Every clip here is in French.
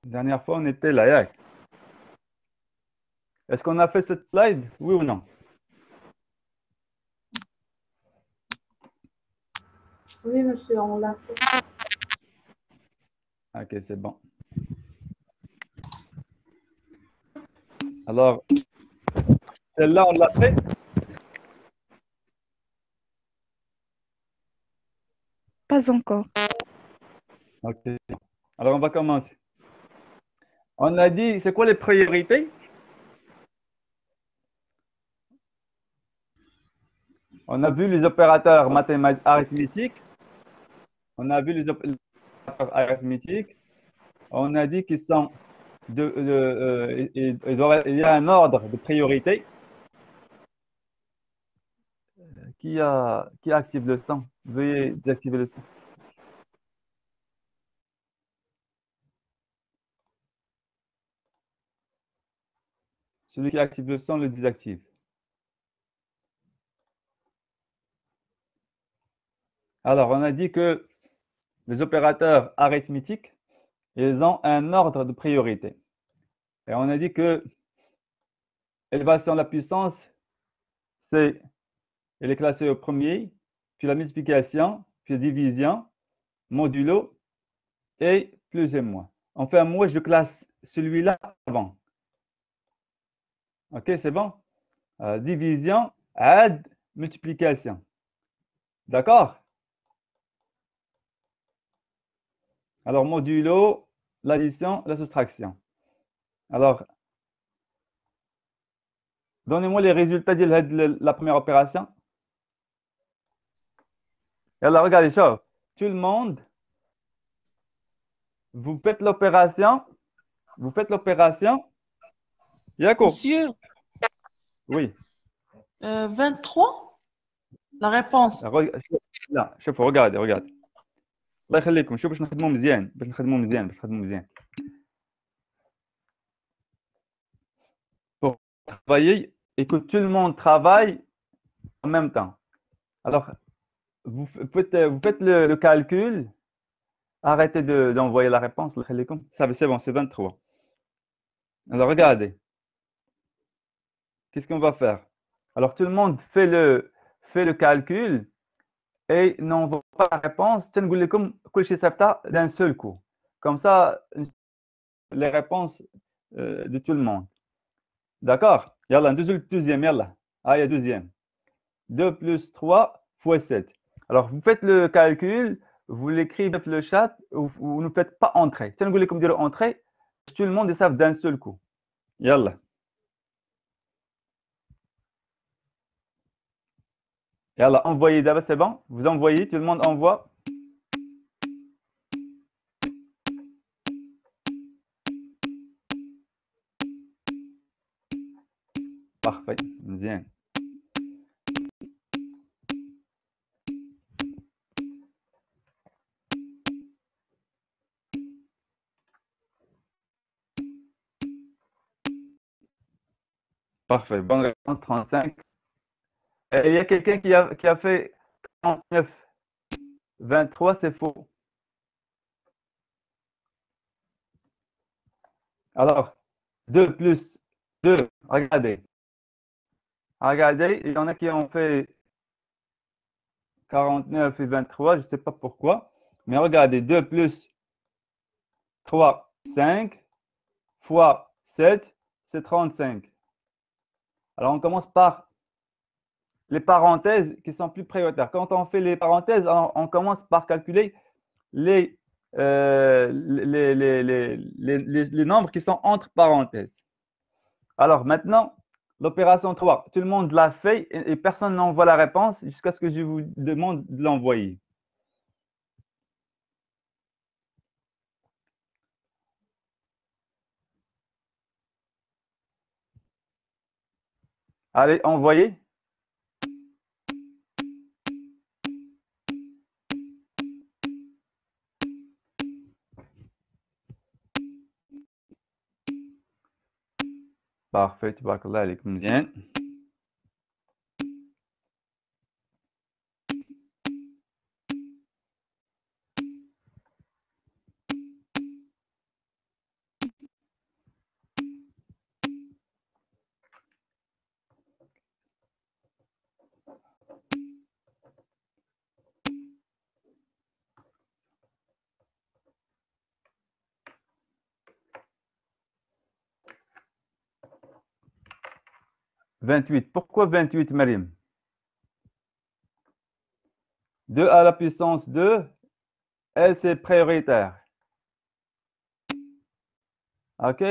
Dernière fois, on était là. Yak. Est-ce qu'on a fait cette slide? Oui ou non? Oui, monsieur, on l'a fait. Ok, c'est bon. Alors, celle-là, on l'a fait? Pas encore. Ok. Alors, on va commencer. On a dit, c'est quoi les priorités? On a vu les opérateurs mathématiques, arithmétiques. On a vu les opérateurs arithmétiques. On a dit qu'ils sont il y a un ordre de priorité. Qui active le son? Veuillez désactiver le son. Celui qui active le son le désactive. Alors, on a dit que les opérateurs arithmétiques, ils ont un ordre de priorité. Et on a dit que élévation de la puissance, c'est, elle est classée au premier, puis la multiplication, puis la division, modulo et plus et moins. Enfin, moi, je classe celui-là avant. OK, c'est bon? Division, add, multiplication. D'accord? Alors, modulo, l'addition, la soustraction. Alors, donnez-moi les résultats de la première opération. Et alors, regardez ça. Tout le monde, vous faites l'opération. Vous faites l'opération. Yako. Monsieur, Oui. 23, la réponse. لا شوفوا regardez regardez الله يخليكم شوف باش نخدموا مزيان باش نخدموا مزيان باش نخدموا مزيان pour travailler et que tout le monde travaille en même temps. Alors, vous faites le calcul. Arrêtez d'envoyer la réponse. الله يخليكم. Ça, c'est bon, c'est 23. Alors, regardez. Qu'est-ce qu'on va faire? Alors, tout le monde fait le calcul et n'envoie pas la réponse. تنقول لكم كل شيء صيفطها d'un seul coup. Comme ça, les réponses de tout le monde. D'accord? Yalla, deuxième, yalla. Ah, il y a deuxième. 2 plus 3 fois 7. Alors, vous faites le calcul, vous l'écrivez dans le chat, vous ne faites pas entrer. Si vous voulez comme dire entrer, tout le monde le savent d'un seul coup. Yalla. Yalla, envoyez d'abord, c'est bon? Vous envoyez, tout le monde envoie. Parfait. Bien. Parfait. Bonne réponse, 35. Et il y a quelqu'un qui a fait 49. 23, c'est faux. Alors, 2 plus 2, regardez. Regardez, il y en a qui ont fait 49 et 23, je ne sais pas pourquoi. Mais regardez, 2 plus 3, 5, fois 7, c'est 35. Alors, on commence par les parenthèses qui sont plus prioritaires. Quand on fait les parenthèses, on commence par calculer les, les nombres qui sont entre parenthèses. Alors, maintenant, l'opération 3, tout le monde l'a fait et personne n'envoie la réponse jusqu'à ce que je vous demande de l'envoyer. Allez, envoyez. Parfait, tabarakallah alaykoum, bien. 28. Pourquoi 28, Marim? 2 à la puissance 2, elle, c'est prioritaire. OK?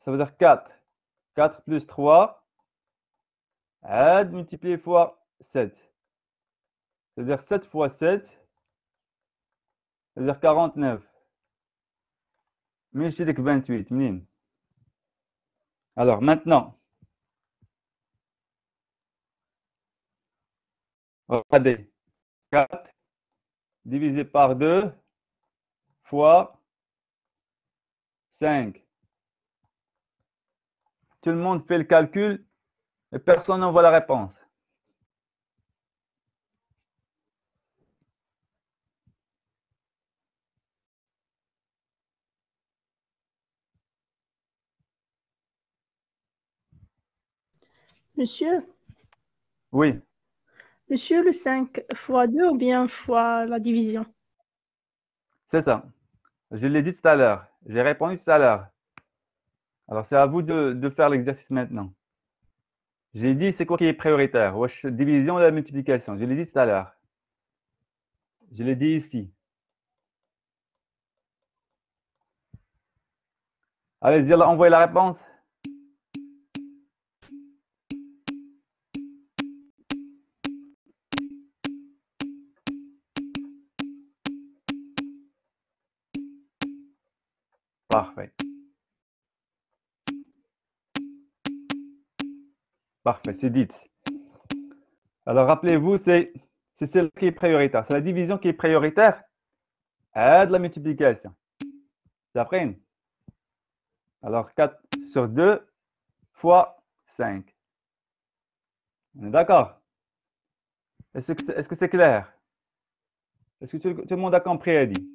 Ça veut dire 4. 4 plus 3, aide multiplié fois 7. C'est-à-dire 7 fois 7, c'est-à-dire 49. Mais je dis que 28, منين? Alors maintenant, regardez. 4 divisé par 2 fois 5. Tout le monde fait le calcul et personne n'envoie la réponse. Monsieur, Oui, monsieur, le 5 fois 2 ou bien fois la division? c'est ça. Je l'ai dit tout à l'heure. J'ai répondu tout à l'heure. Alors, c'est à vous de faire l'exercice maintenant. J'ai dit, c'est quoi qui est prioritaire? Wesh, division et la multiplication. Je l'ai dit tout à l'heure. Je l'ai dit ici. Allez-y, envoyez la réponse. Parfait. Parfait, c'est dit. Alors, rappelez-vous, c'est celle qui est prioritaire. C'est la division qui est prioritaire et de la multiplication. Ça prend. Alors, 4 sur 2 fois 5. On est d'accord? Est-ce que c'est clair? Est-ce que tout le monde a compris, Eddie?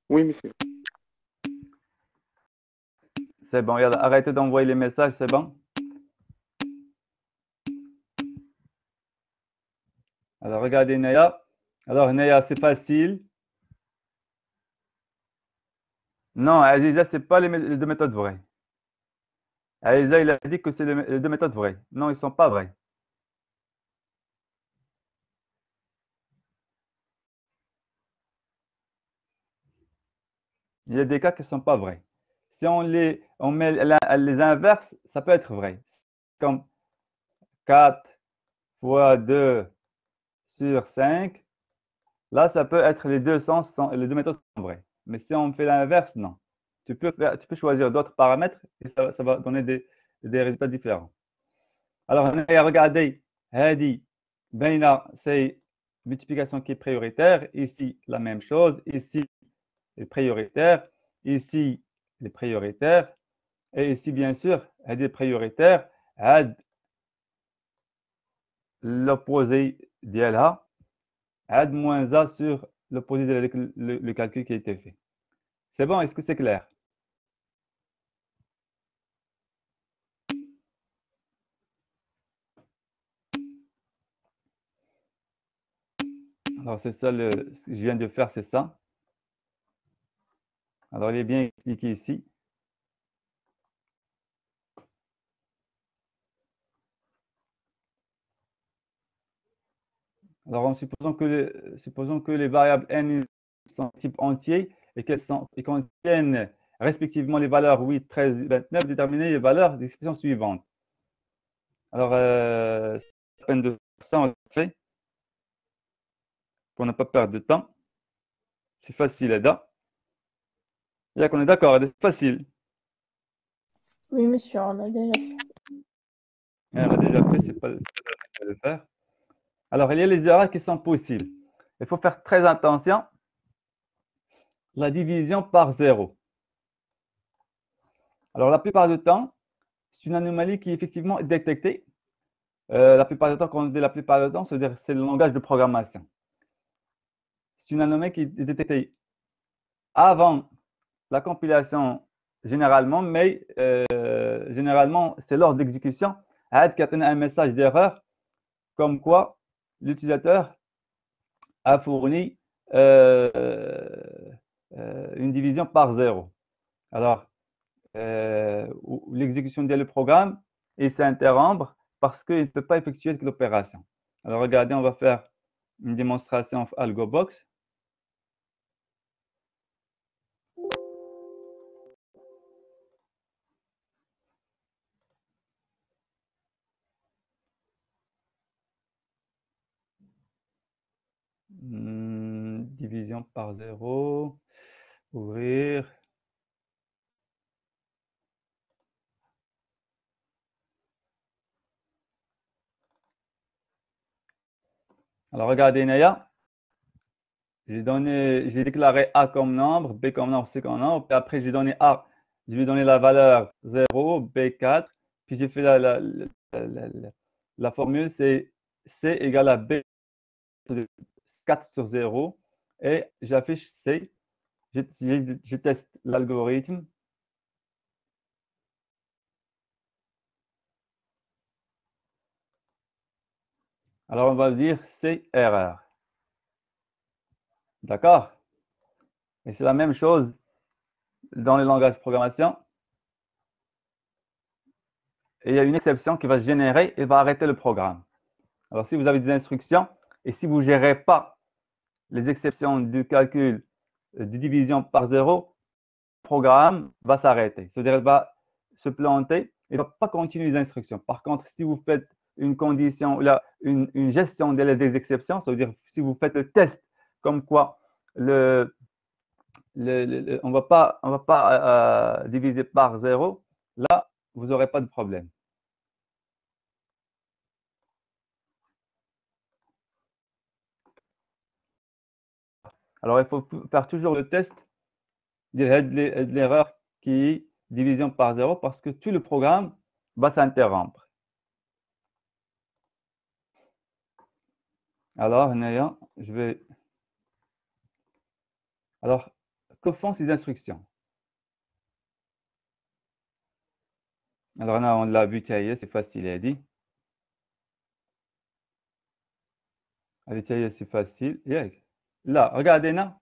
Oui, monsieur. C'est bon, arrêtez d'envoyer les messages, c'est bon? Alors, regardez Naya. Alors, Naya, c'est facile. Non, Aziza, ce n'est pas les deux méthodes vraies. Aziza, il a dit que c'est les deux méthodes vraies. Non, ils ne sont pas vraies. Il y a des cas qui ne sont pas vrais. Si on met les inverses, ça peut être vrai. Comme 4 fois 2 sur 5. Là, ça peut être les deux sens, les deux méthodes sont vraies. Mais si on fait l'inverse, non. Tu peux choisir d'autres paramètres et ça va donner des résultats différents. Alors, regardez, Hadi, Beina, c'est multiplication qui est prioritaire. Ici, la même chose. Ici, les prioritaires. Ici, les prioritaires. Et ici, bien sûr, Hadi est prioritaire. Had l'opposé d'Yalha. Had moins A sur l'opposé avec le calcul qui a été fait. C'est bon? Est-ce que c'est clair? Alors, c'est ça, ce que je viens de faire, c'est ça. Alors, il est bien expliqué ici. Alors, en supposant que les variables n sont type entier et qu'elles contiennent respectivement les valeurs 8, 13, 29, déterminez les valeurs des expressions suivantes. Alors, c'est peine de faire ça, on le fait, pour ne pas perdre de temps. C'est facile, Ada. Là, qu'on est d'accord, c'est facile. Oui, monsieur, on a déjà fait. On l'a déjà fait, c'est pas la peine de le faire. Alors, il y a les erreurs qui sont possibles. Il faut faire très attention. La division par 0. Alors, la plupart du temps, c'est une anomalie qui est effectivement détectée. La plupart du temps, quand on dit la plupart du temps, c'est-à-dire c'est le langage de programmation. C'est une anomalie qui est détectée avant la compilation généralement, mais généralement, c'est lors d'exécution. Add qui a un message d'erreur comme quoi l'utilisateur a fourni une division par 0. Alors, l'exécution du programme, il s'interrompt parce qu'il ne peut pas effectuer l'opération. Alors, regardez, on va faire une démonstration of AlgoBox. Division par 0, ouvrir. Alors, regardez, Naya. J'ai déclaré A comme nombre, B comme nombre, C comme nombre. Puis après, j'ai donné A. Je lui ai donné la valeur 0, B 4. Puis j'ai fait la formule, c'est C égale à B 4 sur 0. Et j'affiche C. Je teste l'algorithme. Alors, on va dire C erreur. D'accord? Et c'est la même chose dans les langages de programmation. Et il y a une exception qui va se générer et va arrêter le programme. Alors, si vous avez des instructions et si vous ne gérez pas les exceptions du calcul de division par 0, le programme va s'arrêter. C'est-à-dire qu'il va se planter et ne va pas continuer les instructions. Par contre, si vous faites une condition, là, une gestion des exceptions, ça veut dire si vous faites le test comme quoi on ne va pas diviser par 0, là, vous n'aurez pas de problème. Alors, il faut faire toujours le test de l'erreur qui est division par 0 parce que tout le programme va s'interrompre. Alors, Naya, Alors, que font ces instructions? Alors, là, on l'a vu, c'est facile à dire. Allez, c'est facile. Là, regardez, là.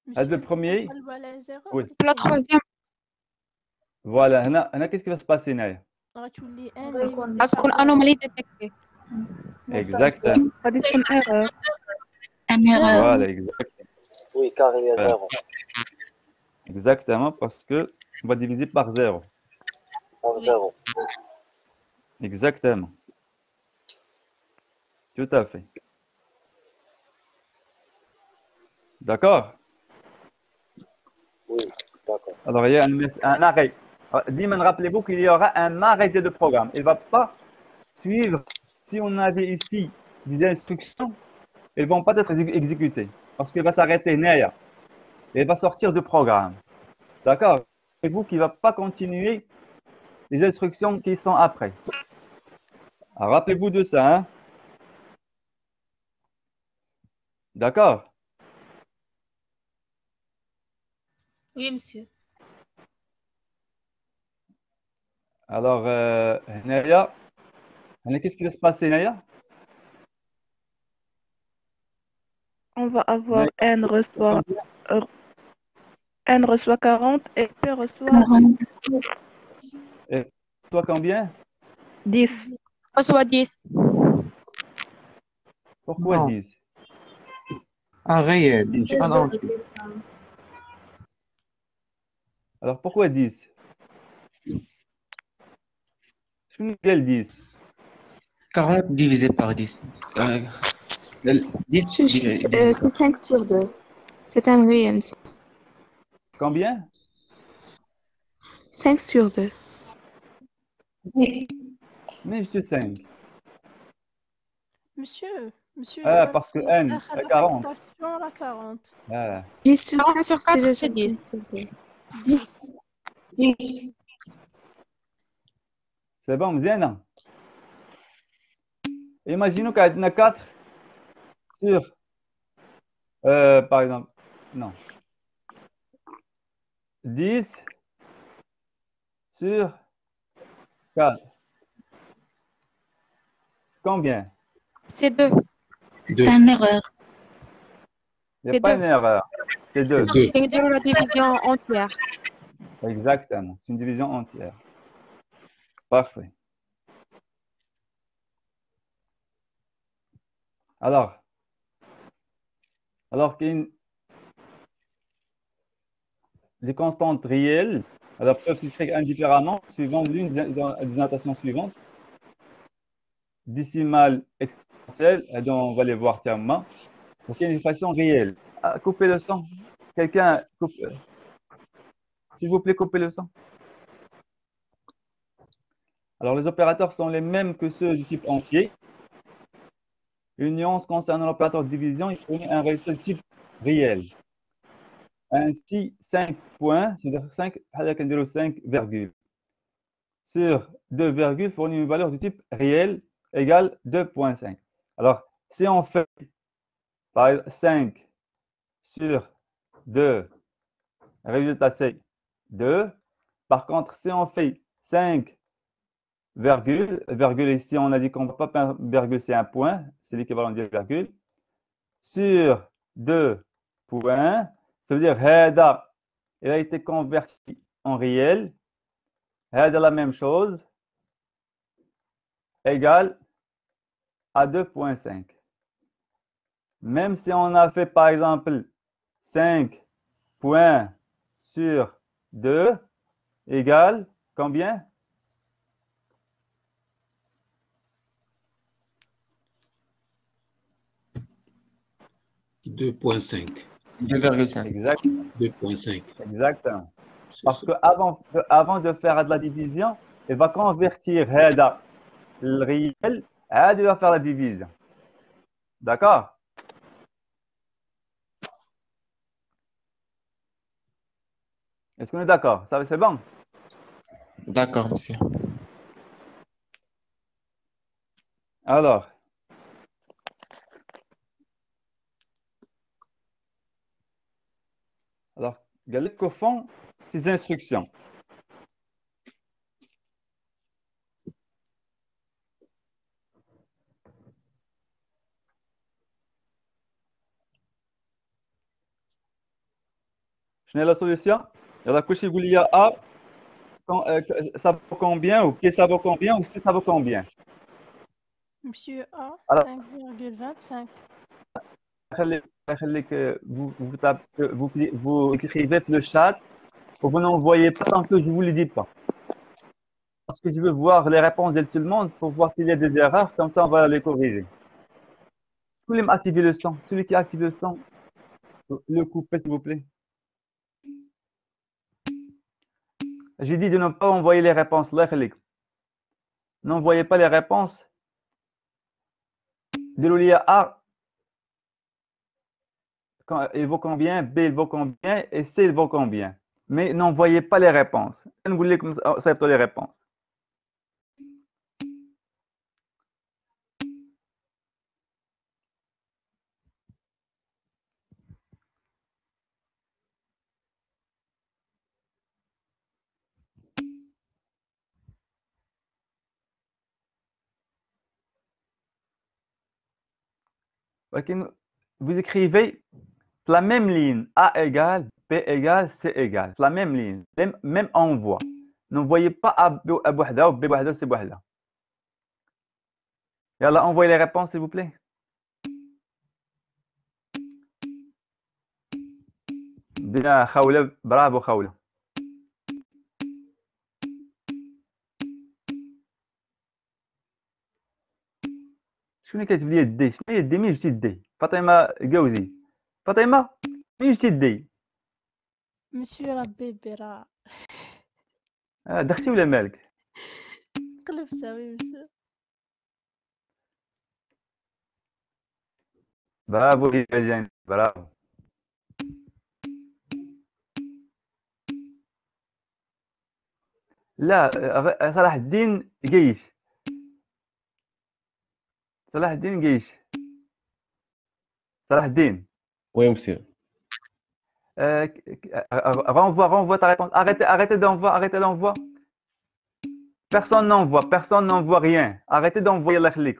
Le premier. Oui. La troisième. Voilà. Qu'est-ce qui va se passer, Naya? هتكون anomalie détectée. Exactement. هذه تكون erreur. Voilà, exactement. Oui, car il y a 0. Exactement, parce que on va diviser par 0. Par 0. Exactement. Tout à fait. D'accord? Oui, d'accord. Alors, il y a un arrêt. Diman, rappelez-vous qu'il y aura un arrêté de programme. Il ne va pas suivre. Si on avait ici des instructions, elles ne vont pas être exécutées. Parce qu'il va s'arrêter, Naya. Et il va sortir du programme. D'accord? C'est vous qui ne va pas continuer les instructions qui sont après. Alors, rappelez-vous de ça. Hein? D'accord? Oui, monsieur. Alors, Naya, qu'est-ce qui va se passer, Naya? On va avoir N reçoit 40 et P reçoit 40. Et toi, combien? 10. Reçoit 10. Pourquoi Non. 10? Un réel, C'est un entier. Alors, pourquoi 10? Quel 10? 40 divisé par 10. 10 C'est 5 sur 2. C'est un réel. Combien? 5 sur 2. Mais je suis 5. Monsieur, Ah, parce que N est 40. la 40. Ah. 10 sur 40 4, sur 4, c'est c'est 10. 10. 10. C'est bon, Mzena? Imaginons qu'il y a 4 sur, par exemple, non, 10 sur 4. Combien? C'est 2. Deux. C'est une erreur. Il n'y a C'est pas deux. une erreur. C'est 2. Deux. C'est la division entière. Exactement. C'est une division entière. Parfait. Alors qu'il y a des constantes réelles, alors peuvent s'écrire indifféremment suivant l'une des notations suivantes. Décimale exponentielle, et donc on va les voir termement. Donc il y a une expression réelle. Ah, coupez le son. Quelqu'un, s'il vous plaît, coupez le son. Alors les opérateurs sont les mêmes que ceux du type entier. Une nuance concernant l'opérateur de division, il fournit un résultat de type réel. Ainsi, 5 points, c'est-à-dire 5, 5 virgules, sur 2 virgules fournit une valeur du type réel égale 2,5. Alors, si on fait par exemple 5 sur 2, résultat c'est 2. Par contre, si on fait 5 virgule ici, on a dit qu'on ne va pas virgule, c'est un point, c'est l'équivalent de virgule, sur 2 points, ça veut dire هذا, il a été converti en réel, هذا la même chose, égale à 2,5. Même si on a fait par exemple 5 points sur 2 égale combien? 2,5. 2,5. Exactement. 2,5. Exactement. C'est Parce ça. qu'avant de faire de la division, il va convertir هذا le réel, هذا il va faire la division. D'accord? Est-ce qu'on est d'accord? Ça, c'est bon? D'accord, monsieur. Alors, قال لك au fond, ces instructions. شنو هي la solution? يلا كلشي يقول لي A, ça vaut combien, ou B, ça vaut combien, ou C, ça vaut combien? Monsieur A, Alors- 5,25. خليك vous écrivez le chat, ou vous n'envoyez pas tant que je vous le dis pas. Parce que je veux voir les réponses de tout le monde pour voir s'il y a des erreurs, comme ça on va les corriger. Tous les activer le son. Celui qui a activé le son, le coupez s'il vous plaît. J'ai dit de ne pas envoyer les réponses. N'envoyez pas les réponses de l'OLIA A. Il vaut combien, B il vaut combien, et C il vaut combien. Mais n'envoyez pas les réponses. Vous voulez comme ça, les réponses. Vous écrivez la même ligne, A égale, B égale, C égale. La même ligne, même envoi. N'envoyez pas A بوحدها ou B بوحدها ou C بوحدها. Yalla, envoyez les réponses s'il vous plaît. Bien, Khawla, bravo Khawla. شنو اللي كاتب لي الدي؟ شنو هي الدي؟ مين جبتي الدي؟ فاطمه جوزي. فاطمه مين جبتي الدي؟ Monsieur Rabbi Bera. دختي ولا مالك؟ قلب ساوي monsieur. برافو يا جان، برافو. لا، صلاح الدين جيش. صلاح الدين جيش. صلاح الدين. Oui, monsieur. Renvoie ta réponse. Arrêtez d'envoi. Personne n'envoie rien. Arrêtez d'envoyer la clique.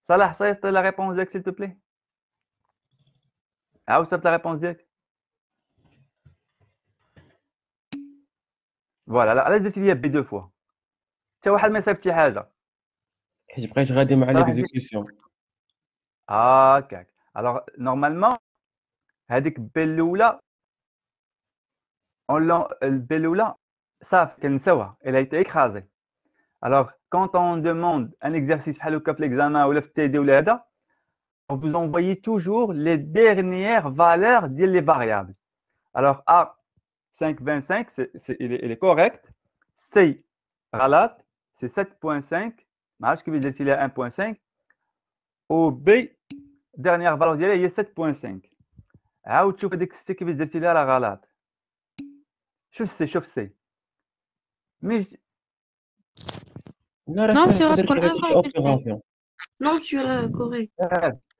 Salah, ça c'est la réponse, s'il te plaît. عاود صيفط la réponse ديالك. فوالا علاش درتي ليا بي دو فوا؟ حتى واحد ما يصيفط شي حاجه. حيت بقيت غادي مع صراحة ليكزيكسيون. هاكاك. الوغ نورمالمون هذيك بي الاولى البي الاولى صافي كنساوها elle a été écrasée. Alors quand on demande un exercice بحال هكا في l'examen ولا في التيدي ولا هذا, vous envoyez toujours les dernières valeurs ديال les variables. Alors A 5,25 il est correct. C غلط c'est 7,5 ما عرفتش كيفاش درتي ليها 1,5 و B dernière valeur ديالها هي 7,5. عاود شوف هذيك السي كيفاش درتي لها راه غلط. شوف سي مش لا راه Non, سي monsieur, درت Rascol, غير 1,5. اوبيراسيون. Non, tu es correct.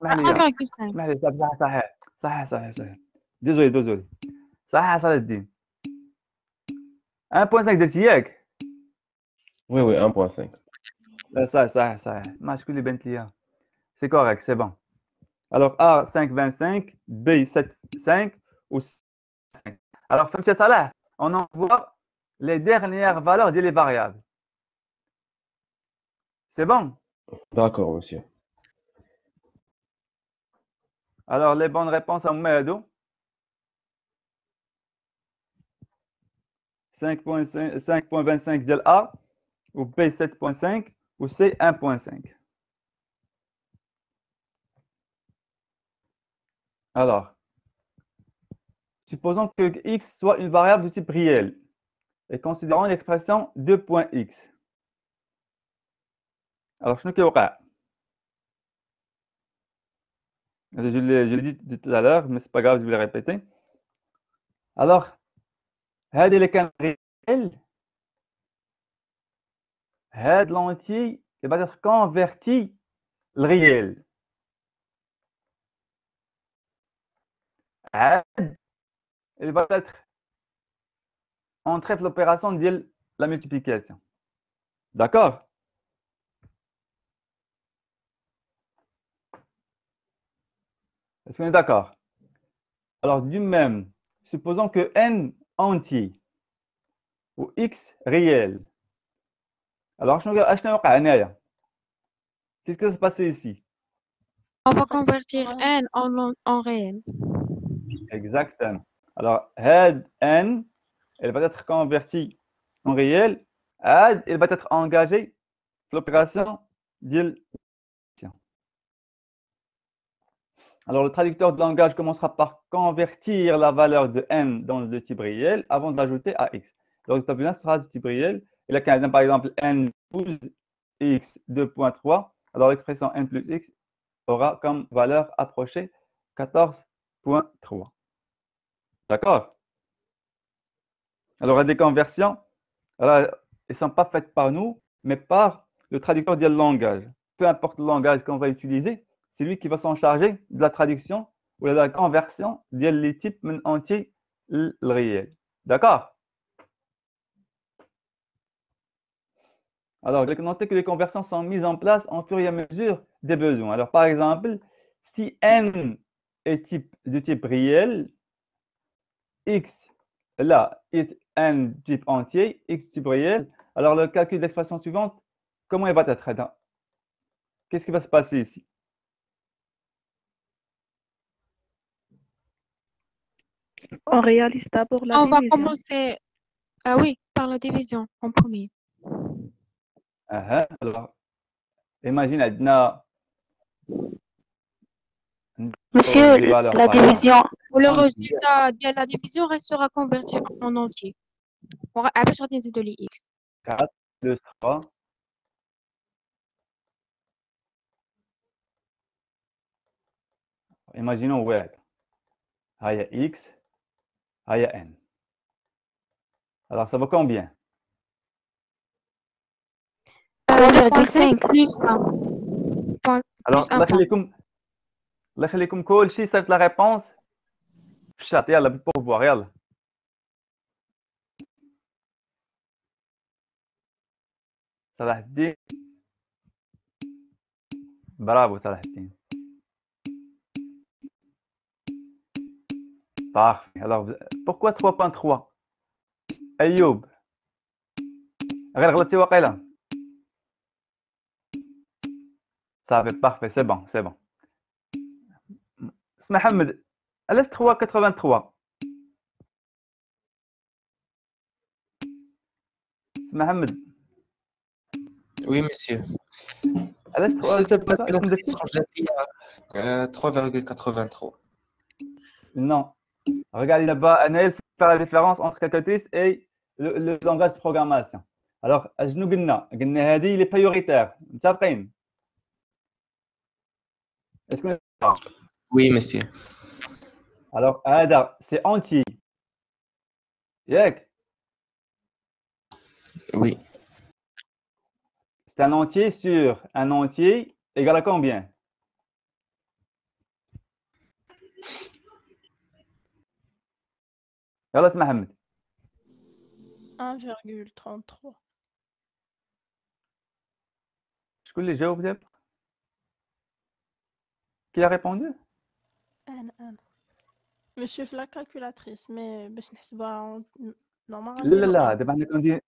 اسمح لي 1,5. اسمح لي صحيح ديزولي صحيح صلاح الدين 1.5 درتي ياك. وي وي 1.5. لا صحيح ما شكون اللي بانت ليا. سي كوريكت سي بون. الوغ A 5,25 B 7,5 و C 5. الوغ فهمتي صلاح on envoie les dernières valeurs ديال les variables. C'est bon. داكور مسيو. Alors les bonnes réponses هما هادو 5.25 ديال A ou B 7.5 ou C 1.5. Alors, supposons que x soit une variable de type réel et considérons l'expression 2.x. Alors, شنو كيوقع؟ Je l'ai dit tout à l'heure, mais c'est pas grave, je vais le répéter. Alors, هذه اللي كان réel, هذا l'entier il va être converti le réel. هذا il va être entré في l'opération de la multiplication. D'accord? Est-ce qu'on est d'accord? Alors, du même, supposons que n entier ou x réel. Alors, qu'est-ce qui va se passer ici? On va convertir n en réel. Exactement. Alors, head n, elle va être convertie en réel. Add, elle va être engagée l'opération d'il. Alors, le traducteur de langage commencera par convertir la valeur de n dans le type réel avant d'ajouter à x. Le résultat final sera du type réel. Et là, quand par exemple n plus x 2.3, alors l'expression n plus x aura comme valeur approchée 14.3. D'accord? Alors, il y a des conversions. Alors, elles ne sont pas faites par nous, mais par le traducteur du langage. Peu importe le langage qu'on va utiliser, c'est lui qui va s'en charger de la traduction ou de la conversion des types entiers réels. D'accord? Alors, notez que les conversions sont mises en place en fur et à mesure des besoins. Alors, par exemple, si n est de type réel, x, là, est n type entier, x type réel, alors le calcul de l'expression suivante, comment il va être? Qu'est-ce qui va se passer ici? On réalise d'abord la On va division. commencer, oui, par la division en premier. Alors, imagine, Adna. Monsieur, la division, Le résultat de la division restera converti en entier. Après, je retiens de x. 4 plus 3. Imaginons واحد. هيا x, هيا n. Alors, ça vaut combien? 2.5 plus 1. Alors, الله يخليكم كل شيء صيفط la réponse في الشات. يلا بالبوفوار يلا. صلاح الدين. برافو صلاح الدين. Parfait. Alors, pourquoi 3.3? Ayoub. غير غلطتي واقيلا. صافي parfait, c'est bon, c'est bon. Mohamed, علاش 3.83? Mohamed, Oui, monsieur. علاش حسب 3.83? 3,83. Non. Regardez là-bas, Anaël, faut faire la différence entre calculatrice et le langage de programmation. Alors, nous قلنا هذه les prioritaires. متفقين؟ Est-ce que Oui, monsieur. alors هذا c'est entier. ياك؟ Oui. C'est un entier sur un entier égal à combien? يلا اسمع محمد. 1,33. شكون اللي جاوب دابا؟ Qui a répondu? أنا ماشي في لا كالكولاتريس مي باش نحسبوها نورمال لا لا غنديرو لا دابا حنا كندير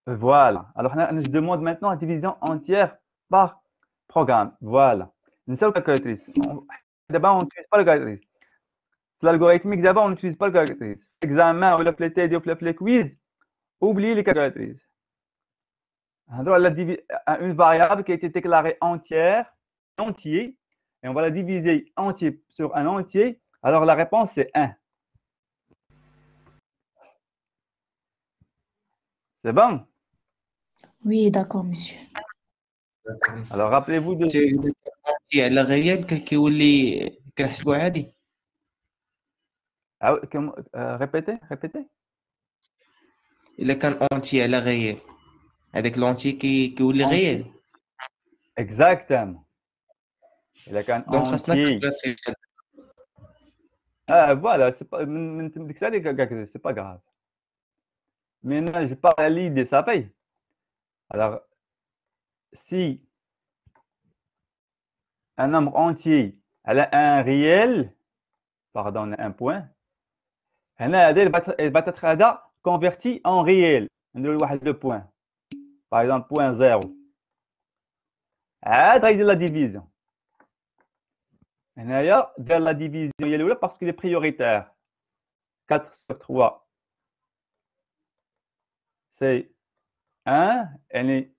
voilà. Alors je demande maintenant la division entière par programme. Voilà. نساو calculatrice. D'abord on n'utilise pas le calculatrice. L'algorithmique d'abord on n'utilise pas le calculatrice. Examen ou la TD ou la quiz, oubliez les calculatrices. Alors une variable qui a été déclarée entière, entier, et on va la diviser entier sur un entier. Alors la réponse c'est 1. C'est bon? Oui, d'accord, monsieur. Alors rappelez-vous de على غيال كيولي كنحسبو عادي. répétez. إلا كان اونتي على غيال هذاك لونتي كيولي غيال. Exactement. Il a qu'un دونك خاصنا entier. كالكولاتريس. Ah, voilà, c'est pas, c'est pas grave. Maintenant, je parle à l'idée, ça paye. Alors, si un nombre entier elle a un réel, pardon, un point, elle va être converti en réel. Le point. Par exemple, point 0. هذا la division. هنايا دار la division هي الأولى parce qu'il est prioritaire. 4 sur 3. C'est 1, elle est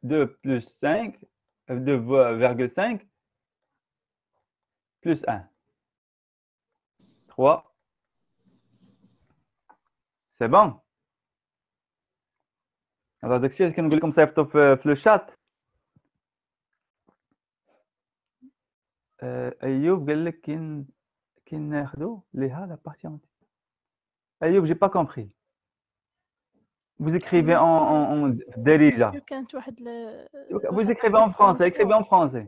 2 plus 5, 2,5 plus 1. 3. C'est bon. Alors, داكشي اللي كنقول لكم صيفطوا في لو شات. ايوب قال لك كي ناخذوا ليها لا بارتي اونتي. ايوب, j'ai pas compris. Vous écrivez en دارجه. كانت واحد Vous écrivez en français, écrivez en français.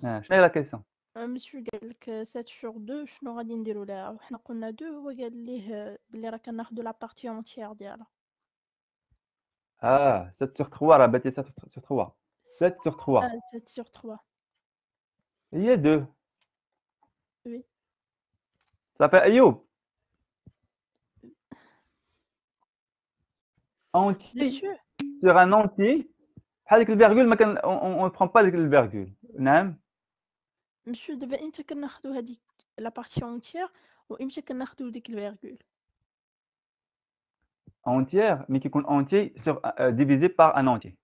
شنو هي la question? مسيو قال لك 7 sur 2 شنو غادي نديرو ليها وحنا قلنا 2 هو قال ليه بلي راه كناخدو لا بارتي اونتيير ديالها. 7 sur 3 راه باتي 7 sur 3. 7 sur 3. 7 sur 3. Il y a 2. Oui. Ça s'appelle Ayoub. Entier Monsieur. sur un entier. بحال le virgule on ne prend pas le virgule. نعم. مسيو دابا امتى كناخدو هذيك لا بارتي اونتيير وامتى كناخدو ديك الفيرغول؟ Entière, mais qui compte entier divisé par un entier.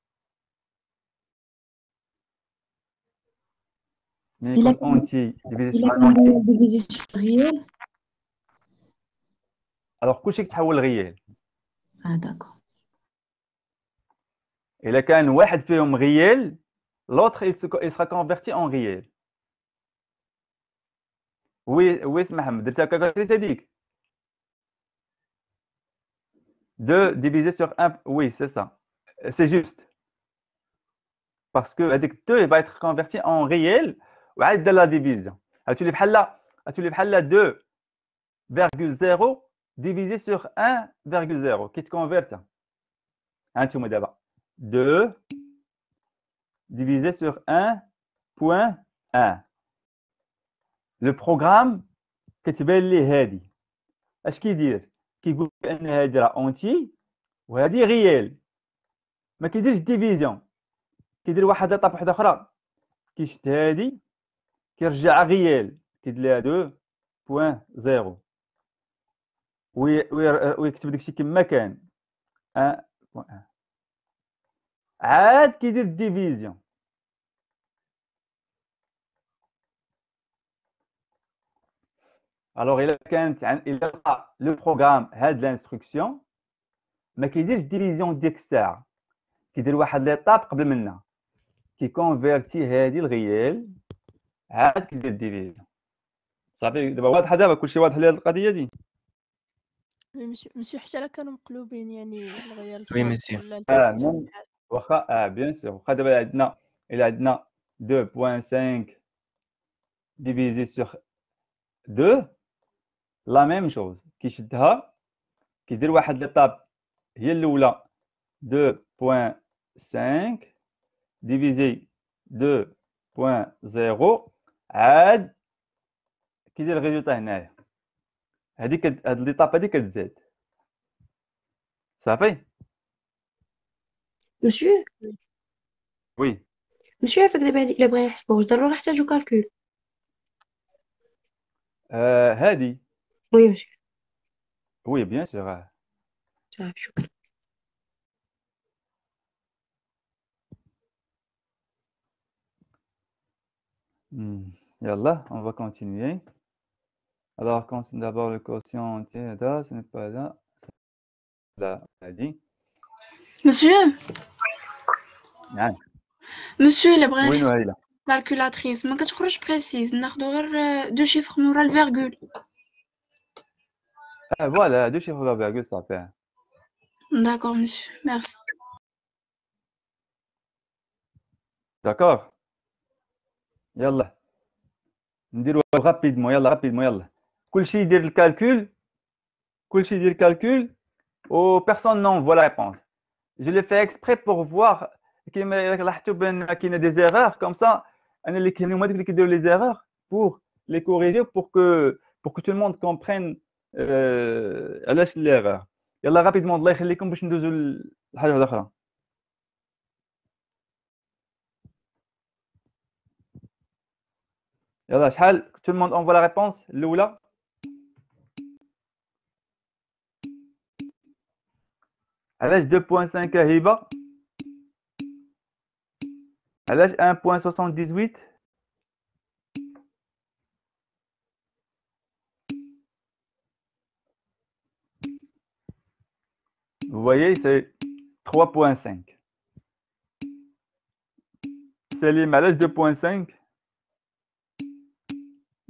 Mais Il a compte entier divisé Il sur a un entier. divisé sur réel. Alors كلشي كتحول réel. Ah, d'accord. إلا كان واحد فيهم réel, l'autre il sera converti en réel. Oui, c'est Mohamed. درتها calculatrice هذيك. 2 divisé sur 1, oui, c'est ça. C'est juste. Parce que avec 2, il va être converti en réel ou à de la division. Tu les bhalla 2,0 divisé sur 1,0 qui te converte. Tu me dis 2 divisé sur 1,1. Le programme كتبان ليه هادي اش كيدير كيقول ان هادي راه اونتي وهادي ريال ما كيديرش ديفيزيون كيدير واحد لطاب واحده اخرى كيشد هادي كيرجع ريال كيدير لها 2.0 ويكتب داكشي كما كان 1.1 عاد كيدير الديفيزيون الوغ الا كانت الا لو بروغرام هاد لانستركسيون ما كيديرش ديفيزيون ديك الساعه كيدير واحد ليطاب قبل منها كيكونفيرتي هادي الغيال عاد كيدير ديفيزيون صافي دابا واضحه دابا كلشي واضح لهاد القضيه دي مسيو حتى راه كانوا مقلوبين يعني الغيال وي فوق مسيو ولا من واخا بيان سور واخا دابا عندنا الا عندنا 2.5 ديفيزي سور 2 لا ميم شوز كيشدها كيدير واحد ليطاب هي الاولى 2.5 ديفيزي 2.0 عاد كيدير الريزولتا هنايا هذيك هاد ليطاب هادي كتزاد صافي مسيو وي مسيو عافاك دابا هادي الا بغينا نحسبو واش ضروري نحتاجو كالكول هادي وي مسيو وي بيان سور صافي شكرا Yallah, on va continuer. Alors, d'abord le quotient entier, là, ce n'est pas là. Là, on a dit. Monsieur, نعم. monsieur إلا بغينا وين نحسب هايلة؟ الكالكولاتريس ما كتخرج بريسيز ناخدو غير دو شيفر مورا الفيرغول. Voilà, 2 chiffres de virgule, ça fait. D'accord monsieur, merci. D'accord. يلا نديرو رابيدمون يلا رابيدمون يلا كلشي يدير الكالكول كلشي يدير الكالكول و personne n'envoie la réponse. Je l'ai fait exprès pour voir كيما لاحظتوا بان كاينه دي زيرور كوم سا انا اللي كاينين هما اللي كيديروا لي زيرور pour les corriger pour que tout le monde comprenne علاش ليغور. يلا رابيدمون الله يخليكم باش ندوزو لحاجه واحده اخرى. يلا شحال tout le monde envoie la réponse الاولى علاش 2.5 هبه علاش 1.78 vous voyez c'est 3.5 سليم علاش 2.5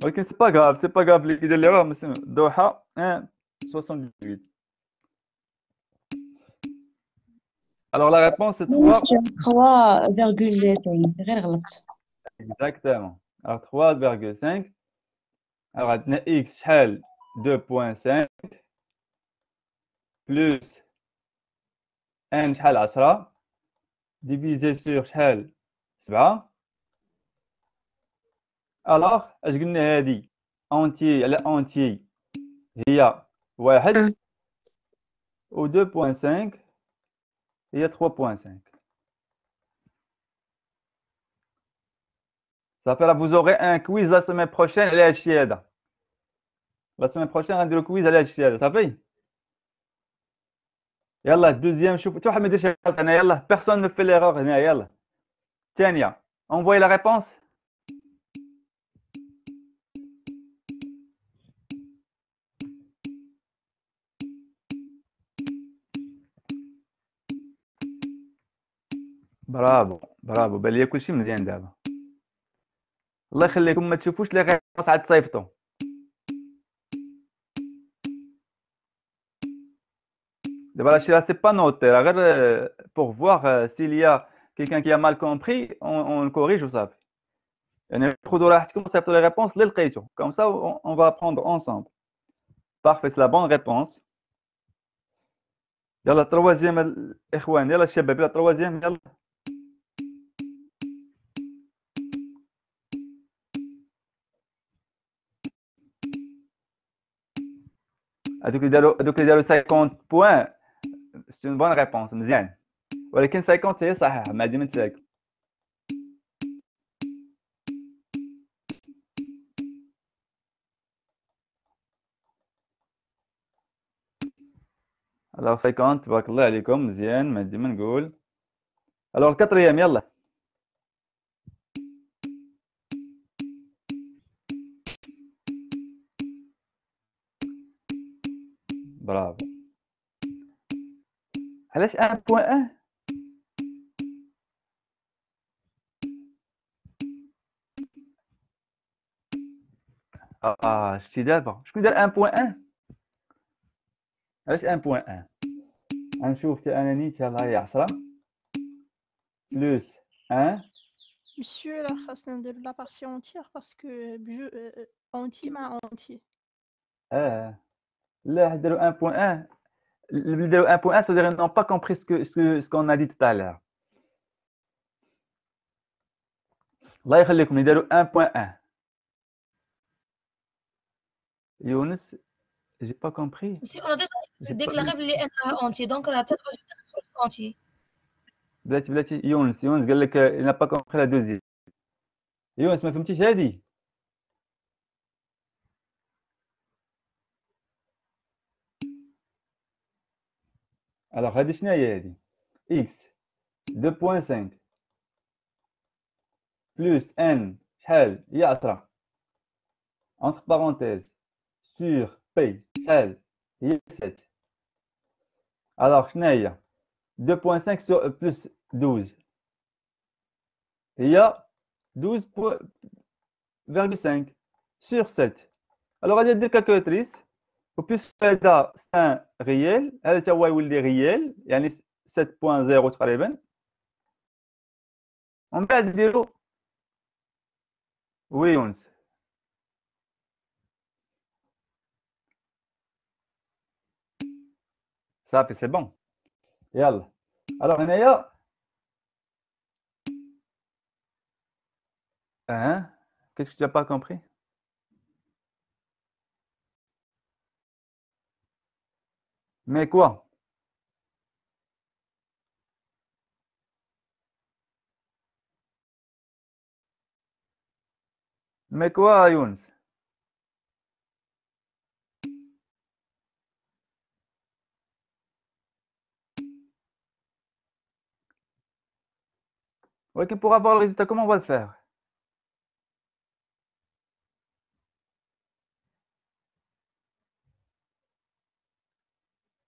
ولكن سي با غاف اللي كيدير لي راه دوحه 1.78 alors la réponse c'est 3 3,5 غير غلط. exactement alors 3,5 alors عندنا x شحال 2.5 plus n شحال 10 divisé sur شحال 7 alors اش قلنا هادي اونتي على اونتي هي 1 و 2.5 هي 3.5 ça fait là vous aurez un quiz la semaine prochaine على هادشي هذا la semaine prochaine غنديرو كويز على هادشي هذا صافي يلا الدوزيام شوف حتى واحد ما يديرش غلط هنا يلا personne ne fait l'erreur هنا يلا الثانيه envoyez la réponse برافو بان ليا كلشي مزيان دابا الله يخليكم ما تشوفوش لي ريبونس عاد تصيفطوا دابا هادشي راه سي با نوتي راه غير pour voir s'il y a quelqu'un qui a mal compris on le corrige وصافي يعني خذوا راحتكم وصيفطوا لي ريبونس اللي لقيتو comme ça on va apprendre ensemble parfait c'est la bonne réponse يلا تروازيام الاخوان يلا الشباب يلا تروازيام يلا هذوك اللي داروا 50 بوان سي اون بون ريبونس مزيان ولكن 50 هي صحيحه مع ديما تساكن. الوغ 50 تبارك الله عليكم مزيان ما ديما نقول. الوغ الكاتريام يلا. برافو. علاش 1.1 شتي دابا شكون دار 1.1 علاش 1.1 غنشوف حتى انا نيت يلاه هي 10 بلس 1 Monsieur, là, خاصنا نديرو la partie entière parce que entier مع entier. لا داروا 1.1 اللي داروا 1.1 ça veut dire ils n'ont pas compris ce qu'on a dit tout à l'heure. الله يخليكم اللي داروا 1.1 يونس j'ai pas compris. Si on a déjà déclaré les n entier, donc on a peut-être rajouté un truc entier. بلاتي يونس قال لك il n'a pas compris la deuxième. يونس ما فهمتيش هذه. alors هذه شنو هي هذه x 2.5 plus n شحال هي 10 entre parenthèses sur p شحال هي 7. alors شنو هي 2.5 sur plus 12 هي 12.5 sur 7. alors غادي ندير calculatrice وبيس هذا سان ريال هذا تا هو يولي ريال يعني 7.0 تقريبا ومن بعد نديرو وي يونس صافي سي بون يلا. alors هنايا qu'est-ce que tu n'as pas compris? Mais quoi? Mais quoi يونس؟ ولكن pour avoir le résultat comment on va le faire?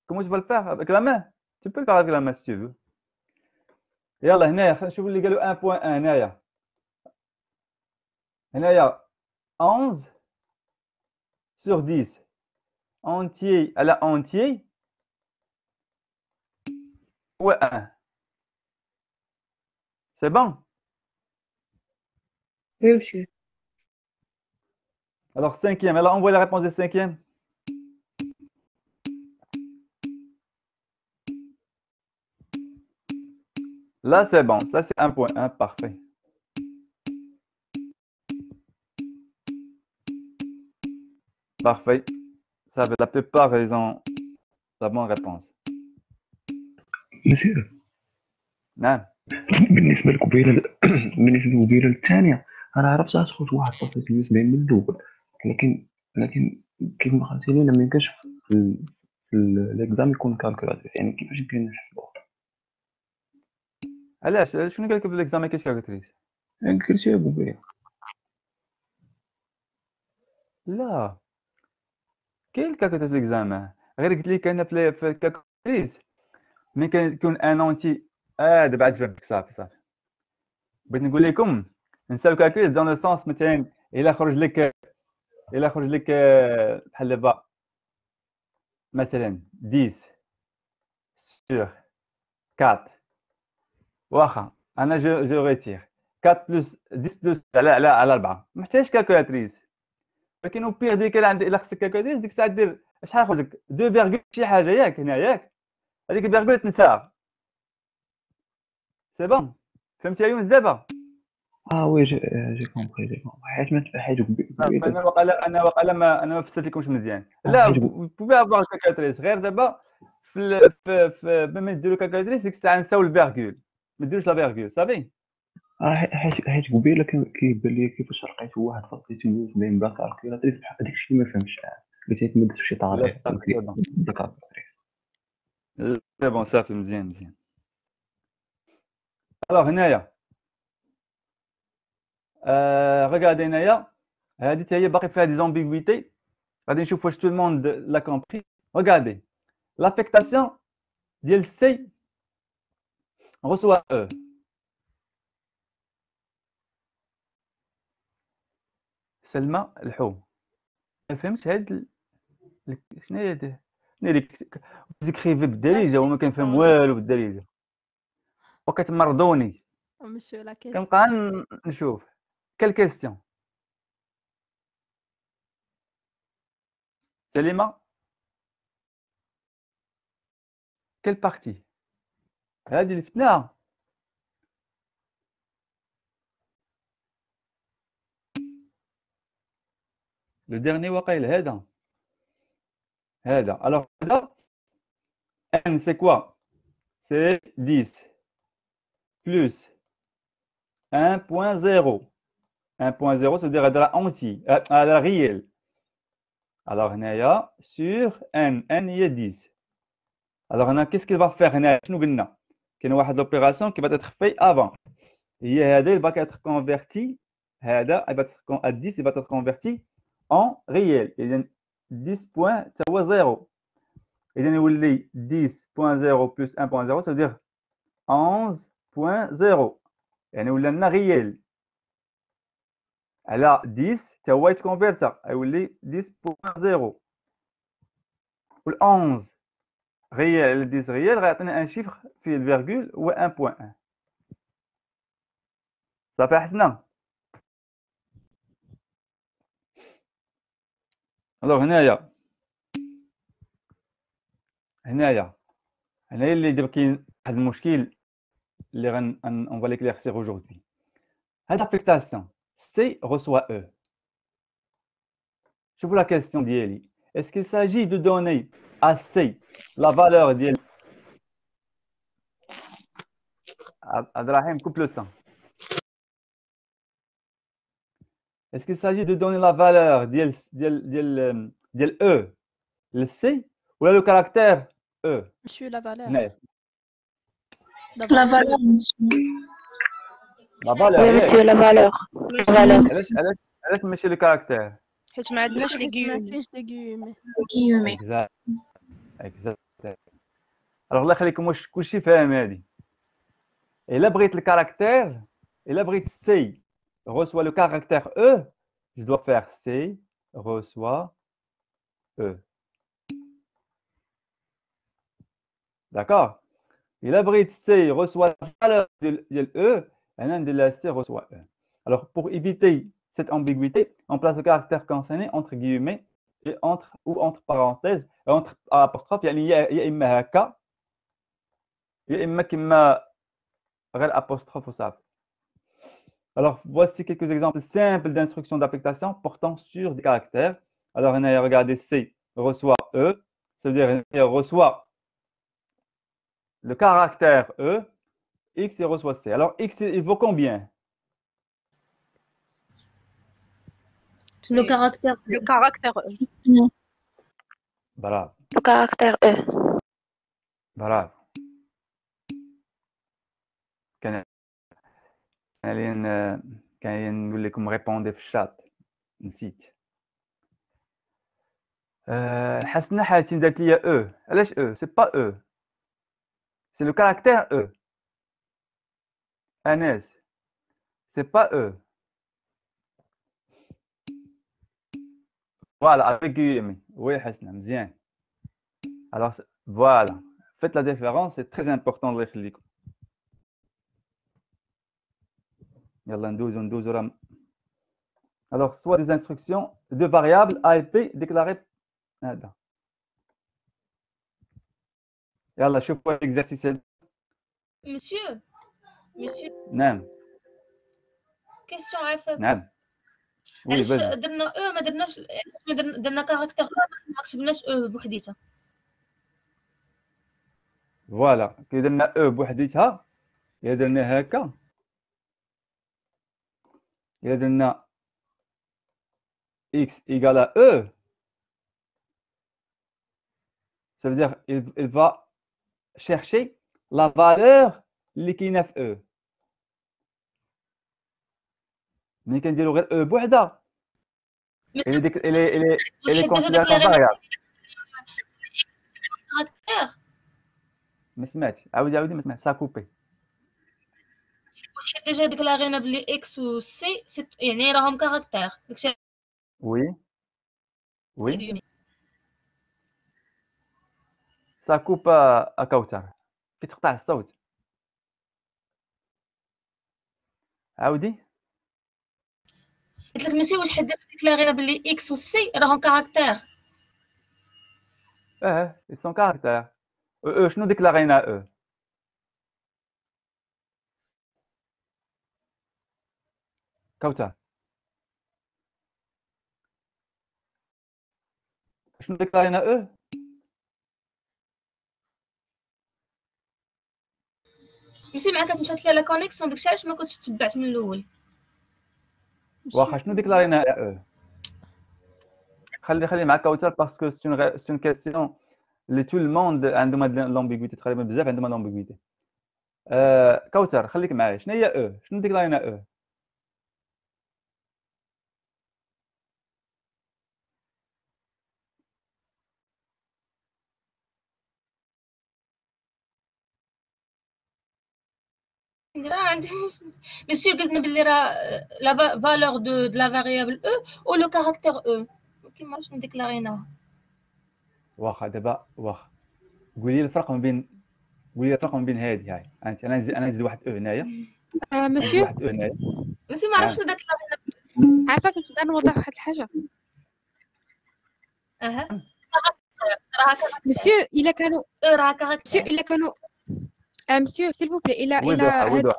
Comment tu vas le faire? Avec la main? Tu peux le faire avec la main si tu veux. يلا هنايا خلينا نشوفوا اللي قالوا 1.1 هنايا 11 sur 10 entier à la entier ou 1. C'est bon? Oui, monsieur. Alors cinquième, alors envoie la réponse des cinquièmes. Là, c'est bon. Ça, c'est 1.1. Parfait. Parfait. Ça veut la plupart, ils ont la bonne réponse. مسير نعم. بالنسبة للقبيلة الثانية أنا عرفت تخرج 1.2 من الأول لكن كيف ما قلتي لي ما يمكنش في الإكزام يكون كالكولاتريس يعني كيفاش يمكن نحسبوه؟ علاش شنو قال لك في الإكزام ما كاينش كالكولاتريس؟ قلتي يا قبيلة لا كاين الكالكولاتريس في الإكزام غير قلت لك أنا في الكالكولاتريس ملي كيكون ان اونتي دابا عاد فهمتك صافي بغيت نقول لكم نساو كالكوليس دون لو سونس مثلا الا خرج لك بحال دابا مثلا 10 سور 4 واخا انا جو ريتير 4 بلس 10 بلس على 4 ما محتاجش كالكولاتريس ولكن او بيغ ديك الا خصك كالكولاتريس ديك الساعه دير شحال خرج لك 2 شي حاجه ياك هنا ياك هذيك الفيرغول تنساها. سي بون فهمتي يا يونس دابا؟ اه وي جي كومبري حيت حيت انا ما فسرت لكمش مزيان لا حيت بوفي افوار كالكولاتريس غير دابا ملي ديروا كالكولاتريس ديك الساعه نساو الفيرغول ما ديروش لا فيرغول صافي حيت قبيله كيبان لي كيفاش لقيت واحد فاصلة 78 بلا كالكولاتريس بحال هذاك الشيء ما فهمتش قلت يتمدد في شي لا طريقه صافي بلا كالكولاتريس سي بون صافي مزيان الوغ هنايا ريغاردي هنايا هذه حتى هي باقي فيها دي زومبيغويتي غادي نشوف واش تو الموند لا كومبري ريغاردي l'affectation ديال سي reçoit E سلمى الحوم ما فهمتش هاد شنو هي هاد ديكريفي بالدارجه وما كنفهم والو بالدارجه وكتمرضوني Monsieur, la question. كنبقى نشوف quelle question سليمة quelle partie هذه اللي فتناها لو ديرني واقيلا هذا alors هذا n c'est quoi c'est 10 plus 1.0 1.0 ça veut dire هذا entier هذا réel alors هنايا sur n هي 10 alors هنا qu'est-ce qu'il va faire هنا شنو قلنا كاين واحد لوبيراسيون qui va être fait avant هي هذا il va être converti هذا il va être à 10 il va être converti en réel إذا 10 point تساوي 0 إذا يولي 10.0 plus 1.0 ça veut dire 11.0 يعني ولا لنا réel على 10 حتى هو يتكونفيرتا يولي 10.0 وال 11 réel على 10 réel غيعطينا ان شيفر فيه الفيرغول هو 1.1 صافي حسنا الوغ هنايا اللي دابا كاين واحد المشكل اللي on va l'éclaircir aujourd'hui هاد l'affectation C reçoit E شوفوا la question ديالي est-ce qu'il s'agit de donner à C la valeur ديال Abdrahim coupe le son est-ce qu'il s'agit de donner la valeur ديال E le C ou le caractère E Monsieur, la valeur. هنايا La valeur, monsieur. la valeur Oui, monsieur, la valeur. La valeur. علاش ماشي le caractère حيت ما عندناش لي ما جيومي. فيش دي guillemets. Guillemets. exact alors الله يخليكم واش كلشي فاهم هادي الا بغيت الكاركتير الا بغيت C reçoit le caractère E je dois faire C reçoit E d'accord الا بغيت C reçoit la valeur ديال E انا ندير لها C reçoit E alors pour éviter cette ambiguïté on place le caractère concerné entre guillemets et entre parenthèses entre apostrophe يعني يا اما هكا يا اما كما غير apostrophe وصافي alors voici quelques exemples simples d'instructions d'affectation portant sur des caractères alors regardez C reçoit E ça veut dire reçoit le caractère E X et reçoit C alors X il vaut combien Le caractère. Le caractère E. bravo Le caractère E. bravo كاين نقول لكم ريبوندي في الشات نسيت حسنا حالتي دارت لي او علاش او سي با او سي لو كاركتير او انس سي با او فوالا افيك يمي وي حسنا مزيان alors voilà faites la différence c'est très important الله يخليكم يلا ندوزو راه alors soit des instructions de variables A et P déclarées هذا يلا شوفوا l'exercice Monsieur, نعم كيستيون عافاك. نعم وي علاش فازي. درنا او ما درناش، علاش ما درنا كاركتر او ما كتبناش او بوحديتها؟ فوالا كي درنا او بوحديتها، الا درنا هكا، الا درنا x égale à e، ça veut dire il va chercher la valeur اللي كاينه في e. ملي كنديرو غير e بوحدها، elle est واش حيت ديجا considérée comme ديكلارينا variable. كاركتر؟ ما سمعتش، عاودي ما سمعت، سا كوبي. واش حيت ديجا ديكلارينا بلي اكس و سي يعني راهم كاركتر، داكشي وي سا كوب كوثر، كيتقطع الصوت. عاودي. قلت لك ماشي واش حيت ديكلارينا بلي اكس و سي راهم كاركتر. ils sont caractères. شنو ديكلارينا e؟ كوثر شنو ديكلارينا e؟ ماشي مع كتمشات ليا لا كونيكسيون، داكشي علاش ما كنتش تبعت من الاول. واخا شنو ديكلارينا e؟ خلي مع كوثر باسكو سي اون كيسيون اللي تو الموند عندهم هاد لومبيغويتي، تقريبا بزاف عندهم لومبيغويتي. كوثر خليك معايا، شنو هي e؟ شنو ديكلارينا e؟ راه عندي ماشي قلنا بلي راه لا فالور دو لا فاريابل او او لو كاركتر او، كيما شنو ديكلاريناها. واخا دابا واخا قولي لي الفرق ما بين هادي. هاي انت انا نزيد واحد او هنايا، نزيد مسيو واحد او هنايا. ماشي ما عرفتش شنو ديكلارينا. عافاك باش نوضح واحد الحاجة. اها راها كاركتر مسيو إلا كانوا او، راها مسيو كاركتر. إلا كانوا monsieur, s'il vous plaît, وضوح هاد وضوح.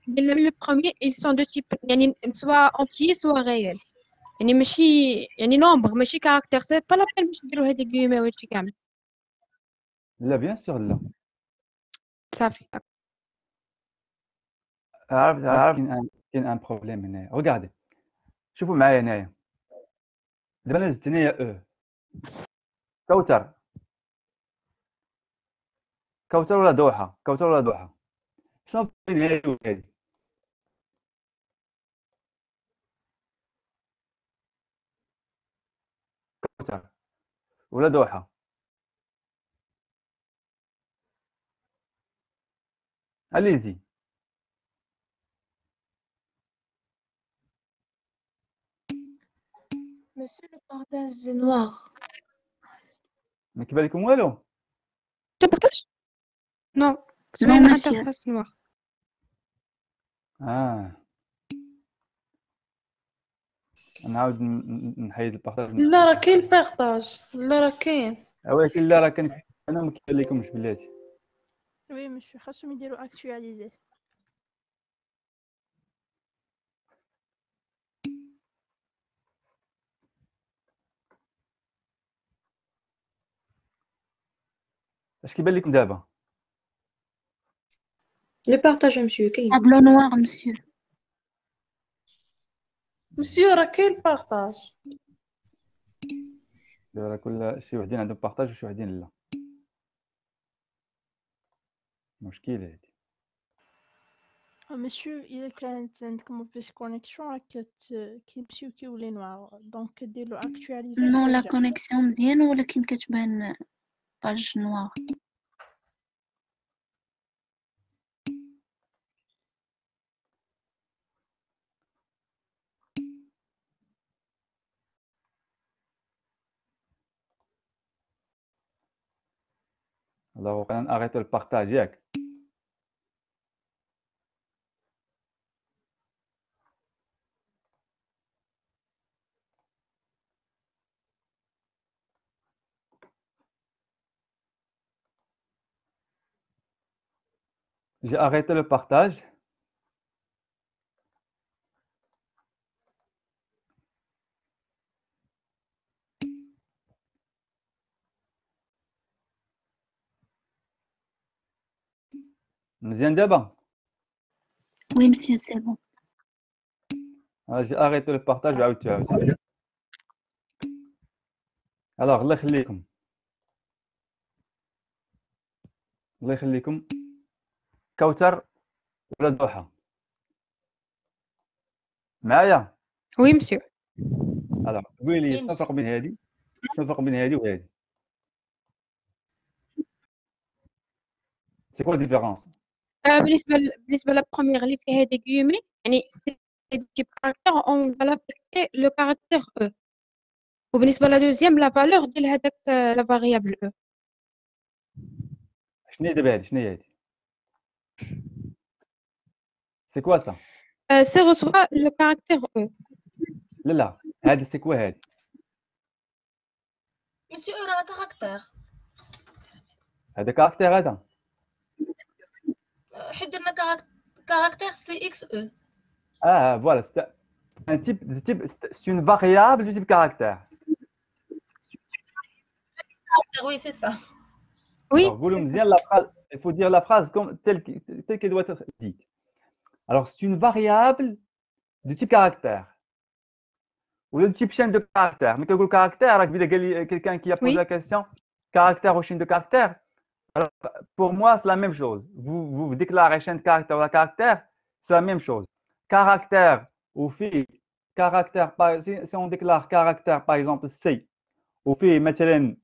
le premier, ils sont de type يعني soit entier soit réel. يعني ماشي يعني nombre ماشي caractère. C'est pas la peine باش نديرو هاد الجيمة وهادشي كامل. لا بيان سور لا. صافي. عارف كاين ان بروبليم هنايا. ريغاردي شوفوا معايا هنايا، دابا انا زدت هنايا او. كوثر ولا دوحه؟ كوثر ولا دوحه؟ شنو بين هادي وهادي؟ كوثر ولا دوحه؟ اليزي. Monsieur le partage noir. ما كيبان لكم والو؟ Tu partages? Non. C'est Non, une monsieur. interface noire. نعاود نحيد البارطاج. لا راه كاين البارطاج، لا راه كاين. ولكن لا راه كان انا ما كيبان لكمش بلاتي. وي مشي خاصهم يديروا اكتواليزي. اش كيبان لكم دابا؟ Le partage, monsieur, كاين. Tableau noir, monsieur. مسيو راه كاين البارطاج. دابا كل شي وحدين عندهم بارطاج وشي وحدين لا. مشكل هادي. مسيو إلا كانت عندكم موفيس كونيكسيون راه كيمشيو كيولي نوار، دونك ديرلو اكتواليزي Non, la حاجة. connexion مزيانة ولكن كتبان باج نوار. Alors on arrête le partage ياك. J'ai arrêté le partage. مزيان دابا. Oui, monsieur, c'est bon. j'ai arrêté le partage وعاودت عاوتاني. alors الله يخليكم. الله يخليكم. كوثر ولا ضحى؟ معايا؟ Oui, monsieur. alors قولي لي Oui, شنو monsieur. الفرق بين هذه؟ شنو الفرق بين هذه وهذه؟ c'est quoi la différence؟ بالنسبة للبروميير اللي فيها دي غيومي يعني سي دي تيب كاركتر اون فالا افكتي لو كاركتر او وبالنسبة لدوزيام لا فالور ديال هذاك لا فاريابل او شنو هي دابا هذه؟ شنو هي هذه؟ c'est quoi ça؟ سي reçoit le caractère E. لا لا هذه c'est quoi هذه؟ Monsieur E راه كاركتير. هذا كاركتير هذا؟ حيت درنا كاركتير سي اكس او. voilà c'est un type c'est une variable du type caractère. Oui, c'est ça. Oui, alors قولوا c'est ça. مزيان la phrase, il faut dire la phrase comme telle qu'elle doit être dite. alors c'est une variable du type caractère ou du type chaîne de caractère. Mais كنقول caractère راك بدا قال لي quelqu'un qui a posé Oui. la question caractère ou chaîne de caractère. alors pour moi c'est la même chose. vous déclarez chaîne de caractère ou la caractère, c'est la même chose. caractère ou fait caractère si on déclare caractère par exemple C ou fait مثلا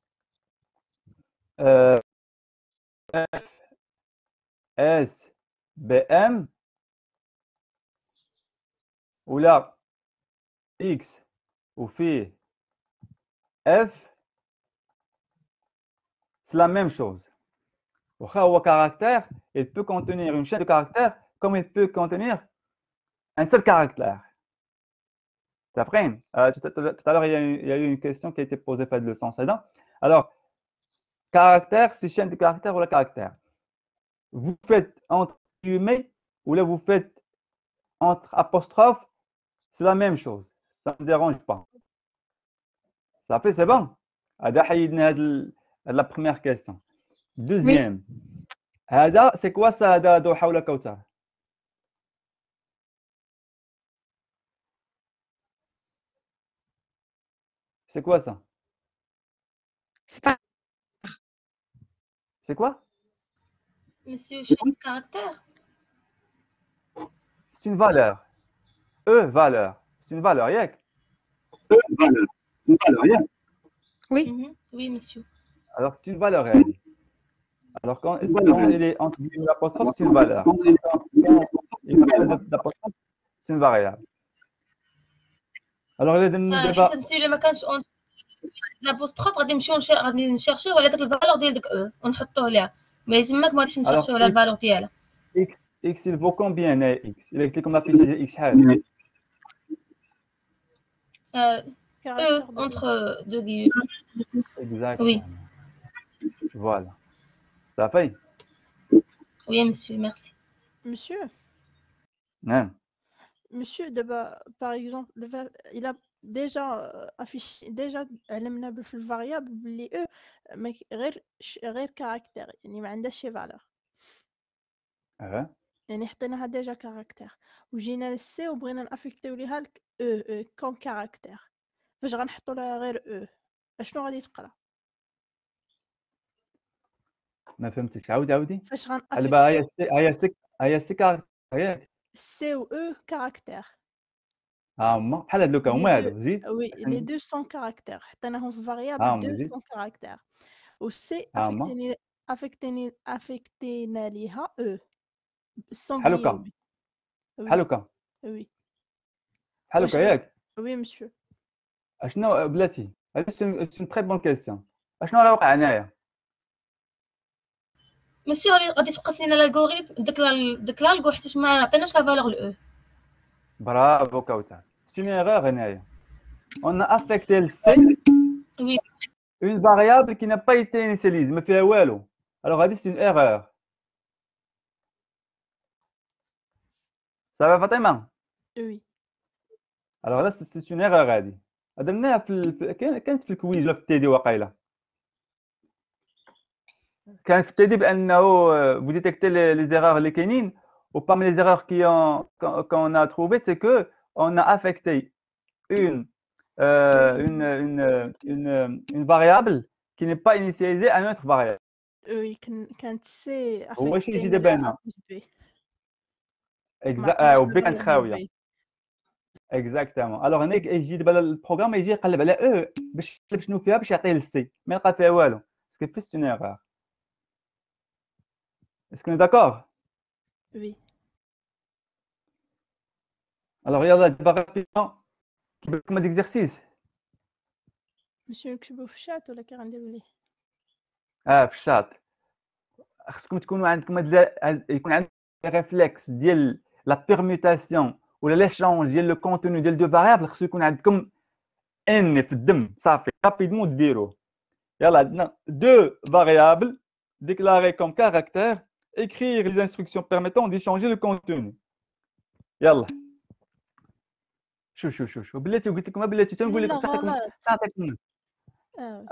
F S B M ou là X ou fait F, c'est la même chose. Au caractère, il peut contenir une chaîne de caractères comme il peut contenir un seul caractère. Après, tout à l'heure, il y a eu une question qui a été posée par le sens aidant. Alors, caractère, c'est chaîne de caractères ou le caractère. Vous faites entre guillemets ou là vous faites entre apostrophes, c'est la même chose. Ça ne me dérange pas. Ça fait, c'est bon. La première question. Deuxième. C'est quoi ça, Doha ou la Kautar? C'est quoi ça? C'est quoi? Monsieur, chaîne de caractère. C'est une valeur. Valeur. C'est une valeur, Yak. valeur. C'est une valeur, yeah. Oui. Oui, monsieur. Alors, c'est une valeur réelle. Alors, quand il est entre guillemets l'apostrophe, c'est une valeur. Quand il n'y a pas d'apostrophe, c'est une variable. Alors, il est حيت هادشي اللي ما كانش اون لابوستروف غادي نمشيو غادي نشيرشيو على داك الفالور ديال داك او ونحطوه ليها ما تماك ما غاديش نشيرشيو على الفالور ديالها. X, il vaut combien, X? Il est comme l'affichage de X. E entre deux guillemets. Exactement. Oui. Voilà. Ça fait? Oui, monsieur, merci. Monsieur, Non. monsieur, par exemple, il a déjà affiché, déjà علمنا في الفاريابل بلي او غير كاركتير يعني ما عندهاش شي فالور يعني حطيناها ديجا كاركتير وجينا للسي وبغينا نافيكتيو ليها لك او كوم كاركتير فاش غنحطوا لها غير او اشنو غادي تقرا ما فهمتش عاودي فاش دابا غنافيكتيو هي سي كاركتير سي و او كاركتير هما بحال هاد لوكا هما هادو زيد وي لي دو سون كاركتير حطيناهم في فاريابل دو سون كاركتير و سي افيكتينا ليها او بحال هكا بحال هكا وي بحال هكا ياك وي مسيو اشنو بلاتي هادي سي تري بون كيسيون اشنو راه وقع هنايا مسيو غادي توقف لينا الالغوريثم داك الالغو حيت ما عطيناش لا فالور الاو برافو كوثر سي ايغور هنايا on a affecté le C oui une variable qui n'a pas été initialisée ما فيها والو alors هادي c'est une erreur ça va Fatima oui alors là c'est une erreur هادي درناها كانت في الكويز ولا في التيدي واقيلا كان في التدريب بانه vous détectez les erreurs اللي كاينين وparmi les erreurs qu'on a trouvé c'est que on a affecté une une variable qui n'est pas initialisée à une autre variable. Oui, كانت سي هو شي يجي affecté دابا ل هنا A plus B. exact ما عطناش وبي كانت الفالور خاويه ديال B. اكزاكتومون الوغ هنا يجي دابا البروغرام يجي يقلب على باش يقلب شنو فيها باش يعطيه للسي ما يلقى فيها والو باسكو في سون ايرور. اسكو داكور؟ Oui. الوغ يلا دابا رابيدمون كيف لكم هاد اكزرسيس مسيو نكتبو في الشات ولا كي غنديرو ليه؟ في الشات. خصكم تكونوا عندكم يكون عندكم ريفلكس ديال لا بيرميتاسيون ولا ليشونج ديال لو كونتوني ديال دو فاريابل خصو يكون عندكم ان في الدم صافي رابيدمون ديروه. يلا عندنا دو فاريابل déclarés comme caractère écrire les instructions permettant d'échanger le contenu. يلا شو بلاتي قلت لكم بلاتي تنقول لكم لا غلط. تعطيكم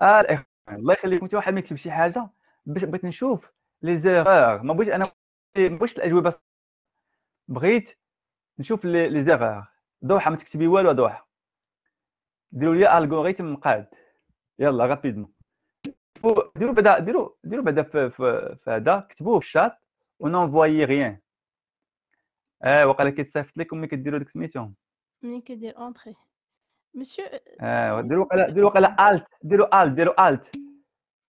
اه الله يخليكم حتى واحد ما يكتب شي حاجه باش بغيت نشوف لي زيرور ما بغيتش انا ما بغيتش الاجوبه بغيت نشوف لي زيرور. ضحى ما تكتبي والو ضحى ديروا لي الغوريثم مقاد. يلا رابيدمون ديروا بعدا في هذا كتبوه في الشات ونونفويي غيان. وقيلا كيتصيفط لكم ملي كديروا ديك سميتهم. ملي كدير اونطري مسيو. ديروا وقيلا الت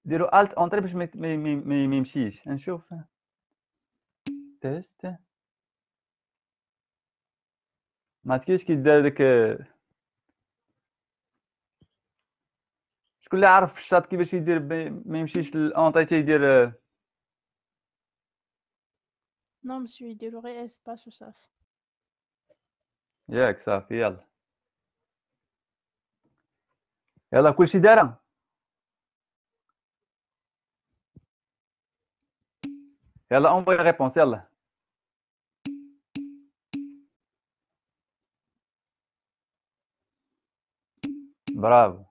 ديروا الت اونطري باش ما يمشيش. نشوف تيست ما تكيش كيدار داك شكون اللي عارف في الشات كيفاش يدير ما يمشيش الاونطري تيدير نو مسيو يديرو غير اسباس وصافي. ياك صافي. يلا كلشي دارا. يلا اونفوي ريبونس. يلا برافو.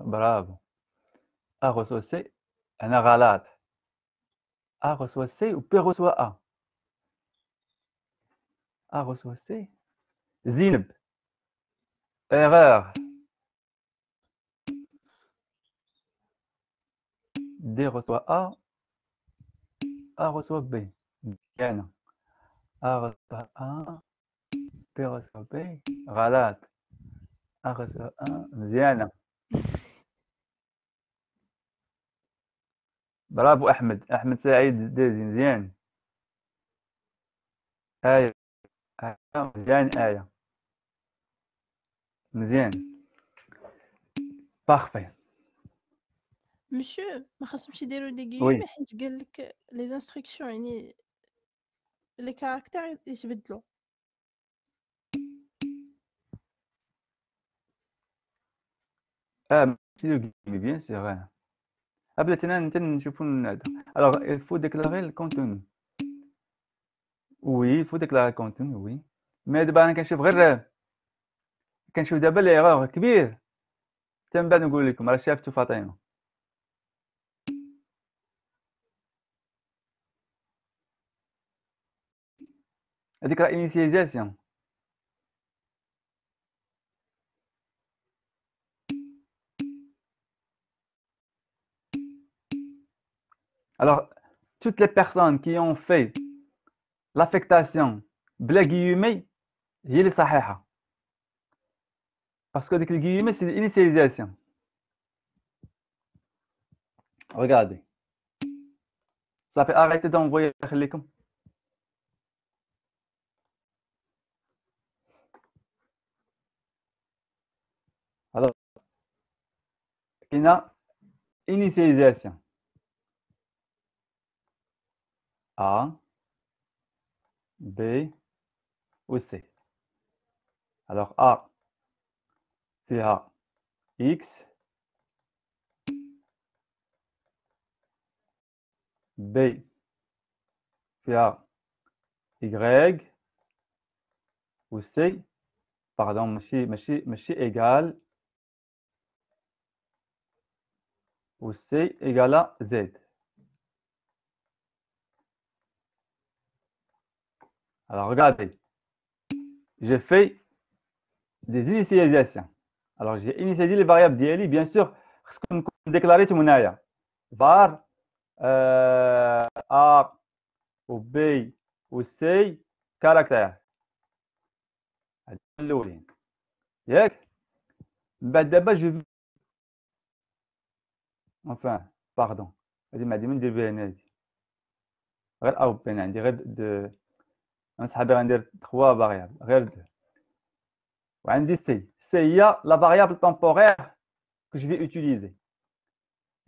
برافو. A reçoit C انا غلط. A reçoit C و B reçoit A. A reçoit C زينب erreur. D reçoit A A reçoit B. مزيانة. A reçoit A B reçoit B غلط. A reçoit A مزيانة. برافو احمد سعيد دازي مزيان. مزيان مزيان بارفي. مسيو ما خاصهمش يديرو دي وي غيومي حيت قال لك لي انستركسيون يعني لي كاركتير يتبدلوا. ماشي بيان سيغ. بلاتي نشوفو هذا. alors il faut déclarer le contenu. oui il faut déclarer le contenu oui mais دابا انا كنشوف دابا ليغور كبير حتى من بعد نقول لكم راه شافتو فاطمه. هذيك راه initialisation. alors toutes les personnes qui ont fait l'affectation بلا guillemets هي اللي صحيحه parce que ديك الguillemets c'est l'initialisation. regardez صافي arrêtez d'envoyer خليكم. alors كاينه initialisation A B و C. alors A فيها X B فيها Y و C pardon ماشي égal و C égale à Z. Alors regardez, j'ai fait des initialisations. Alors j'ai initialisé les variables ديالي bien sûr خصكم نكون ديكلاريتهم هنايا var A و B و C كاركتير هادو الاولين ياك. من بعد دابا جو enfin باردون هادي ما عندي ما ندير بها هنا هادي غير او بين عندي غير انا صاحبي غندير 3 فاريابل غير 2 وعندي سي هي لا فاريابل temporaire que je vais utiliser.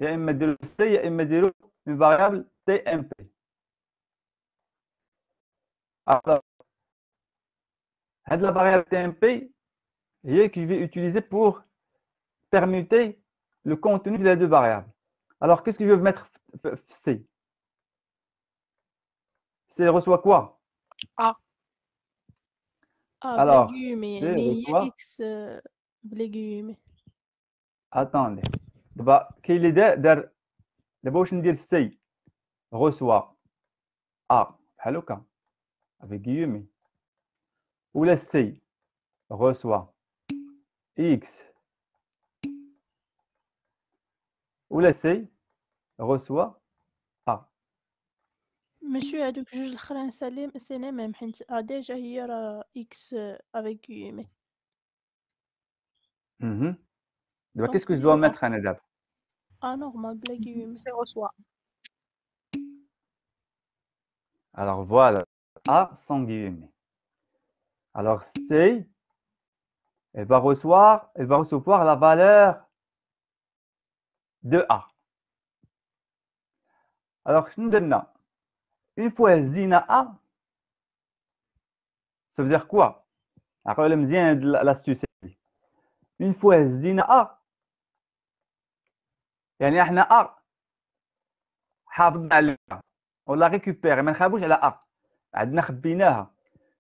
يا اما ديرو سي يا اما ديرو une variable tmp. Alors هاد la variable tmp هي que je vais utiliser pour permuter le contenu de les deux variables. Alors qu'est-ce que je vais mettre c? C reçoit quoi? A. Alors بلا C يعني هي reçoit إكس بلا guillemets. attendez دابا كاين اللي دار دابا واش ندير C reçoit A بحال هكا avec guillemets ولا C reçoit X ولا C reçoit A. ماشي هادوك جوج الأخرين سي لي ميم حيت A ديجا هي راه إكس avec guillemets. دابا دونك qu'est-ce que je dois نديرو mettre انا دابا؟ A normal بلا guillemets. سي غوسوا. Alors voilà, A sans guillemets. Alors C, elle va recevoir la valeur de A. Alors شنو درنا؟ Une fois هزينا A, ça veut dire quoi؟ عقلوا مزيان هاد l'astuce هادي. Une fois هزينا A, يعني احنا A حافظنا عليها ولا ريكوبيري ما نخافوش على A. عندنا خبيناها.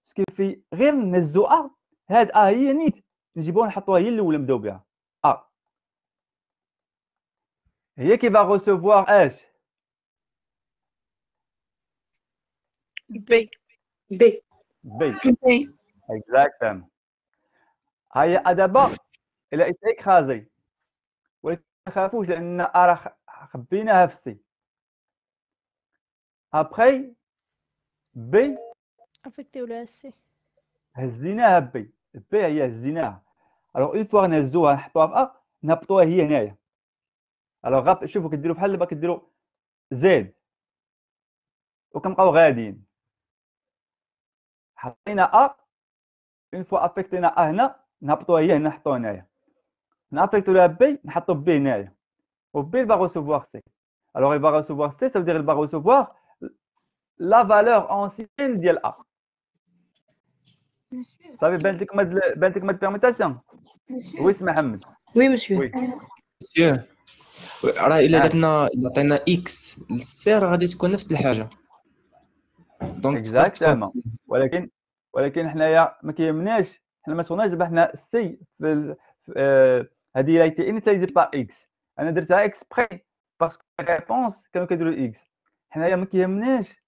سكيفي غير نهزو A هاد A هي نيت نجيبوها نحطوها هي الاولى نبداو بها. A هي qui va recevoir اش؟ بي. B. بي. Exactement. هيا دابا الا écrasé ولكن ما تخافوش لان راه خبيناها في سي. ابخي بي افكتيو لها سي. هزيناها بي هي هزيناها. الوغ اون فوا نهزوها نحطوها في ا نهبطوها هي هنايا. الوغ شوفوا كديروا بحال دابا كديروا زد وكنبقاو غاديين. حطينا ا اون فوا افكتينا ا هنا نهبطوها هي هنا نحطوها هنايا. نافيكتو لها بي نحطو بي هنايا وبي va recevoir C. Alors il va recevoir C, ça veut dire il va recevoir la valeur ancienne ديال A. صافي بانت لكم هاد البيرميتاسيون؟ وي سي محمد. Oui, monsieur. وي مسيو راه الا آه. درنا الا عطينا اكس للسي راه غادي تكون نفس الحاجه دونك تقدر اكزاكتومون تكون ولكن حنايا ما كيهمناش حنا ما شغلناش دابا حنا سي في هذه لا تي انيتيزي با اكس. انا درتها اكسبري باسكو ريبونس كانوا كيديروا اكس. حنايا ما كيهمناش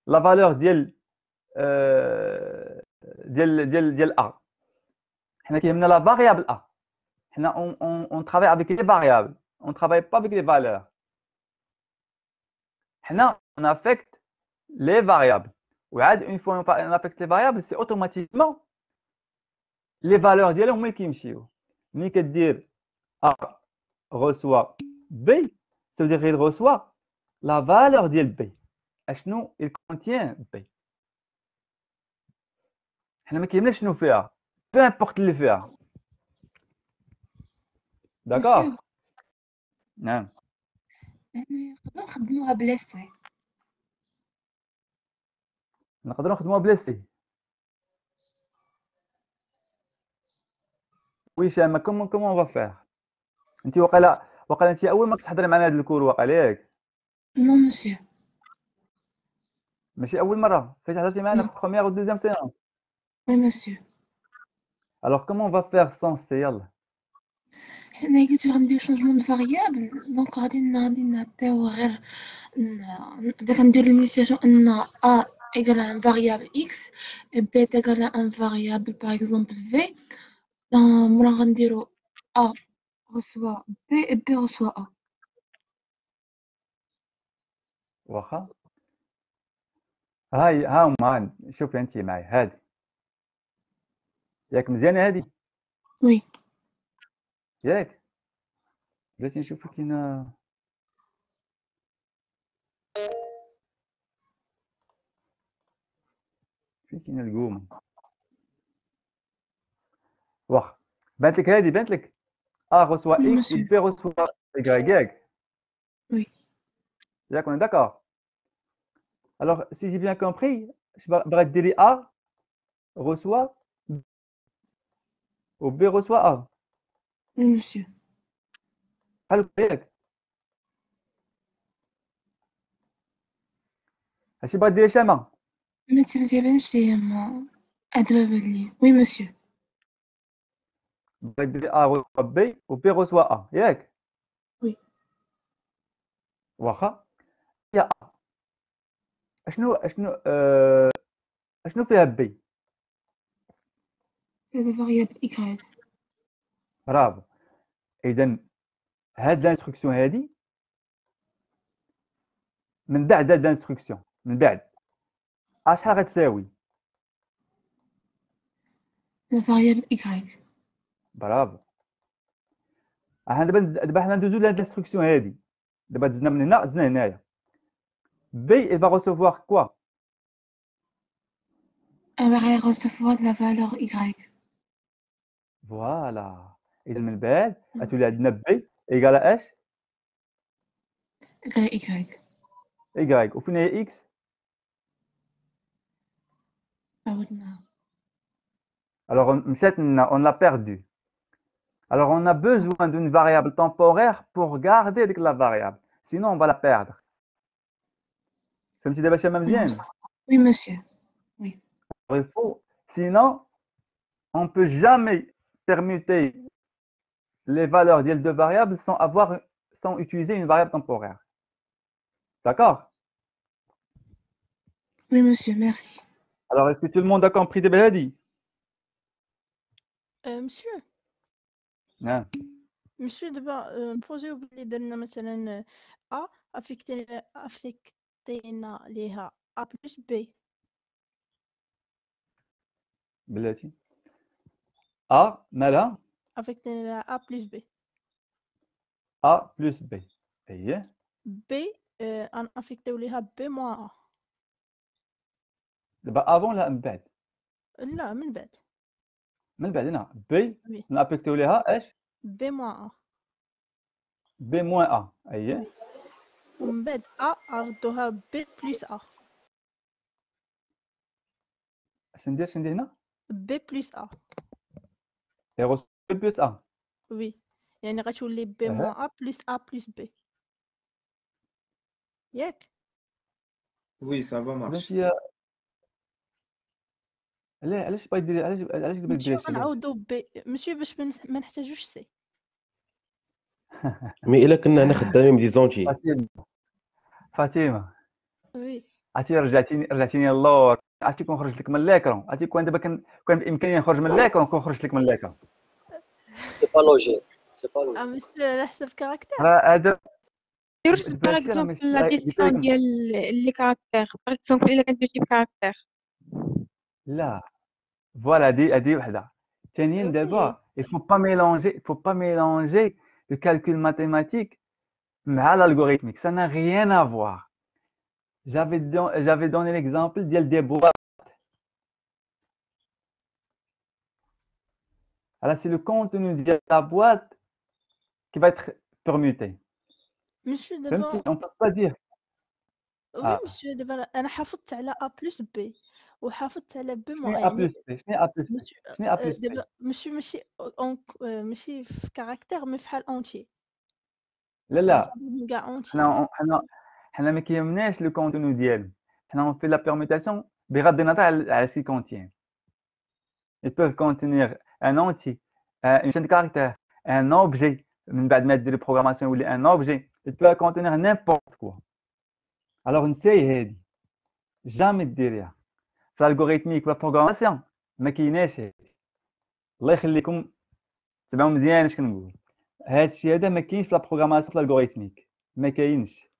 لا فالور ديال ديال ا. حنا كيهمنا لا فاريابل ا. حنا on travaille avec les variables, on travaille pas avec les valeurs. حنا on affecte les variables. وعاد une fois on affecte les variables, c'est automatiquement les valeurs ديالهم هما اللي كيمشيو. ملي كدير A reçoit B, ça veut dire qu'il reçoit la valeur ديال B. اشنو il contient B. حنا ما كيهمناش شنو فيها, peu importe اللي فيها. داكور؟ نعم. نقدروا نخدموها بلا سي. نقدروا نخدموها بلا سي. وي شاما comment on va faire؟ انت وقيلا وقال انت اول ما كتحضري معنا هذا الكور وقال ياك Non, monsieur. ماشي اول مره فاش حضرتي معنا Non. في بروميير و دوزيام سيونس. Oui, monsieur. alors comment on va faire sans C يلا حنا قلت غندير شونجمون دو فاريابل دونك غادي نعطيو غير داك ندير لينيسياسيون ان a égale à un variable x et b est égal à un variable par exemple v مورا غنديرو a reçoit b et b reçoit a. واخا هاي ها هما شوفي انت معايا هادي ياك مزيانه هادي Oui. ياك بلاتي نشوفو كاين فين كاين القوم واخا بانت لك هادي بانت لك A reçoit Oui, X monsieur. et B reçoit Y ياك Oui. ياك on est d'accord. alors si j'ai bien compris بغات ديري A reçoit و B reçoit A Oui, monsieur. بحال هكا ياك هادشي بغات ديري شامه ما تبانش ليا ما أدبا بلي. Oui, monsieur. بغات ديري A reçoit B و B reçoit A ياك Oui. واخا يا A اشنو فيها B هذا variable y. برافو اذا هاد لانستركسيون هادي من بعد هاد لانستركسيون من بعد شحال غتساوي هذا variable y. برافو احنا دابا حنا ندوزو لهاد لانستركسيون هادي دابا دزنا من هنا دزنا هنايا B il va recevoir quoi Elle va recevoir la valeur y. فوالا اذا من بعد غتولي عندنا B ايكال اش y. Y وفين هي X عاودنا. alors مشات لنا on l'a perdu alors on a besoin d'une variable temporaire pour garder ديك la variable sinon on va la perdre فهمتي دابا شي مزيان Oui, monsieur. Oui. il faut sinon on peut jamais permuter les valeurs ديال deux variables sans utiliser une variable temporaire. D'accord? Oui, monsieur, merci. Alors, est-ce que tout le monde a compris دابا هادي؟ مسيو نعم. مسيو دابا نبوزيو بلي درنا مثلا ا افيكتينا ليها ا بلس بي بلاتي A مالها افيكتينا ليها ا بلس بي A plus B. اييه بي ان افيكتيو ليها بي موان ا. دابا افون لا من بعد لا من بعد من بعد هنا B وي نابيكتيو ليها اش بي موان ا B moins A. اييه وي ومن بعد ا ردوها بي بلس ا. اش ندير هنا بي بلس ا. et reçu B plus A. وي يعني غتولي بي موان ا بلس ا بلس بي ياك. Oui, ça va اذا marcher. انت علاش باغي ديري علاش باغي مسيو ديري هادشي علاش غنعاودو بي مسيو باش ما نحتاجوش سي. مي الا كنا هنا خدامين بديزونتي فاطمه وي عرفتي رجعتيني اللور عرفتي كون خرج لك من ليكرون عرفتي كون دابا كان بامكاني نخرج من ليكرون كون خرجت لك من ليكرون سي با لوجيك سي با لوجيك مسيو على حسب كاركتير. راه هذا ديروش باغ دابا هادشي راه اكزومبل ماشي لا قلت ديسيون لكم ديال لي كاركتير باغ اكزومبل الا كانت دوتي بكاركتير. لا فوالا هادي وحده ثانيا وي دابا il faut pas mélanger le calcul mathématique مع l'algorithmique ça n'a rien à voir j'avais donné l'exemple ديال des boîtes alors c'est le contenu de la boîte qui va être permuté مسيو فهمتي دابا on peut pas dire وي مسيو دابا انا حافظت على ا بلس بي وحافظت على بي شنو موان A يعني plus B شنو A plus B مسيو شنو A plus B دابا ماشي ماشي في كاركتير مي فحال اونتي. لا كاع اونتي. حنا ما كيهمناش لو كونتونو ديالو، حنا on fait la permutation بغض النظر على ce qu'il contient. Ils peuvent contenir un entier, une chaîne de caractères, un objet, من بعد ما دير programmation ou un objet, il peut contenir n'importe quoi. Alors نساي هادي jamais ديريها في الالغوريثميك ولا programmation ما كايناش هادي. الله يخليكم تبعوا مزيان اش كنقول. هادشي هذا ما كاينش في لا بروغراماسيون في الالغوريثميك، ما كاينش.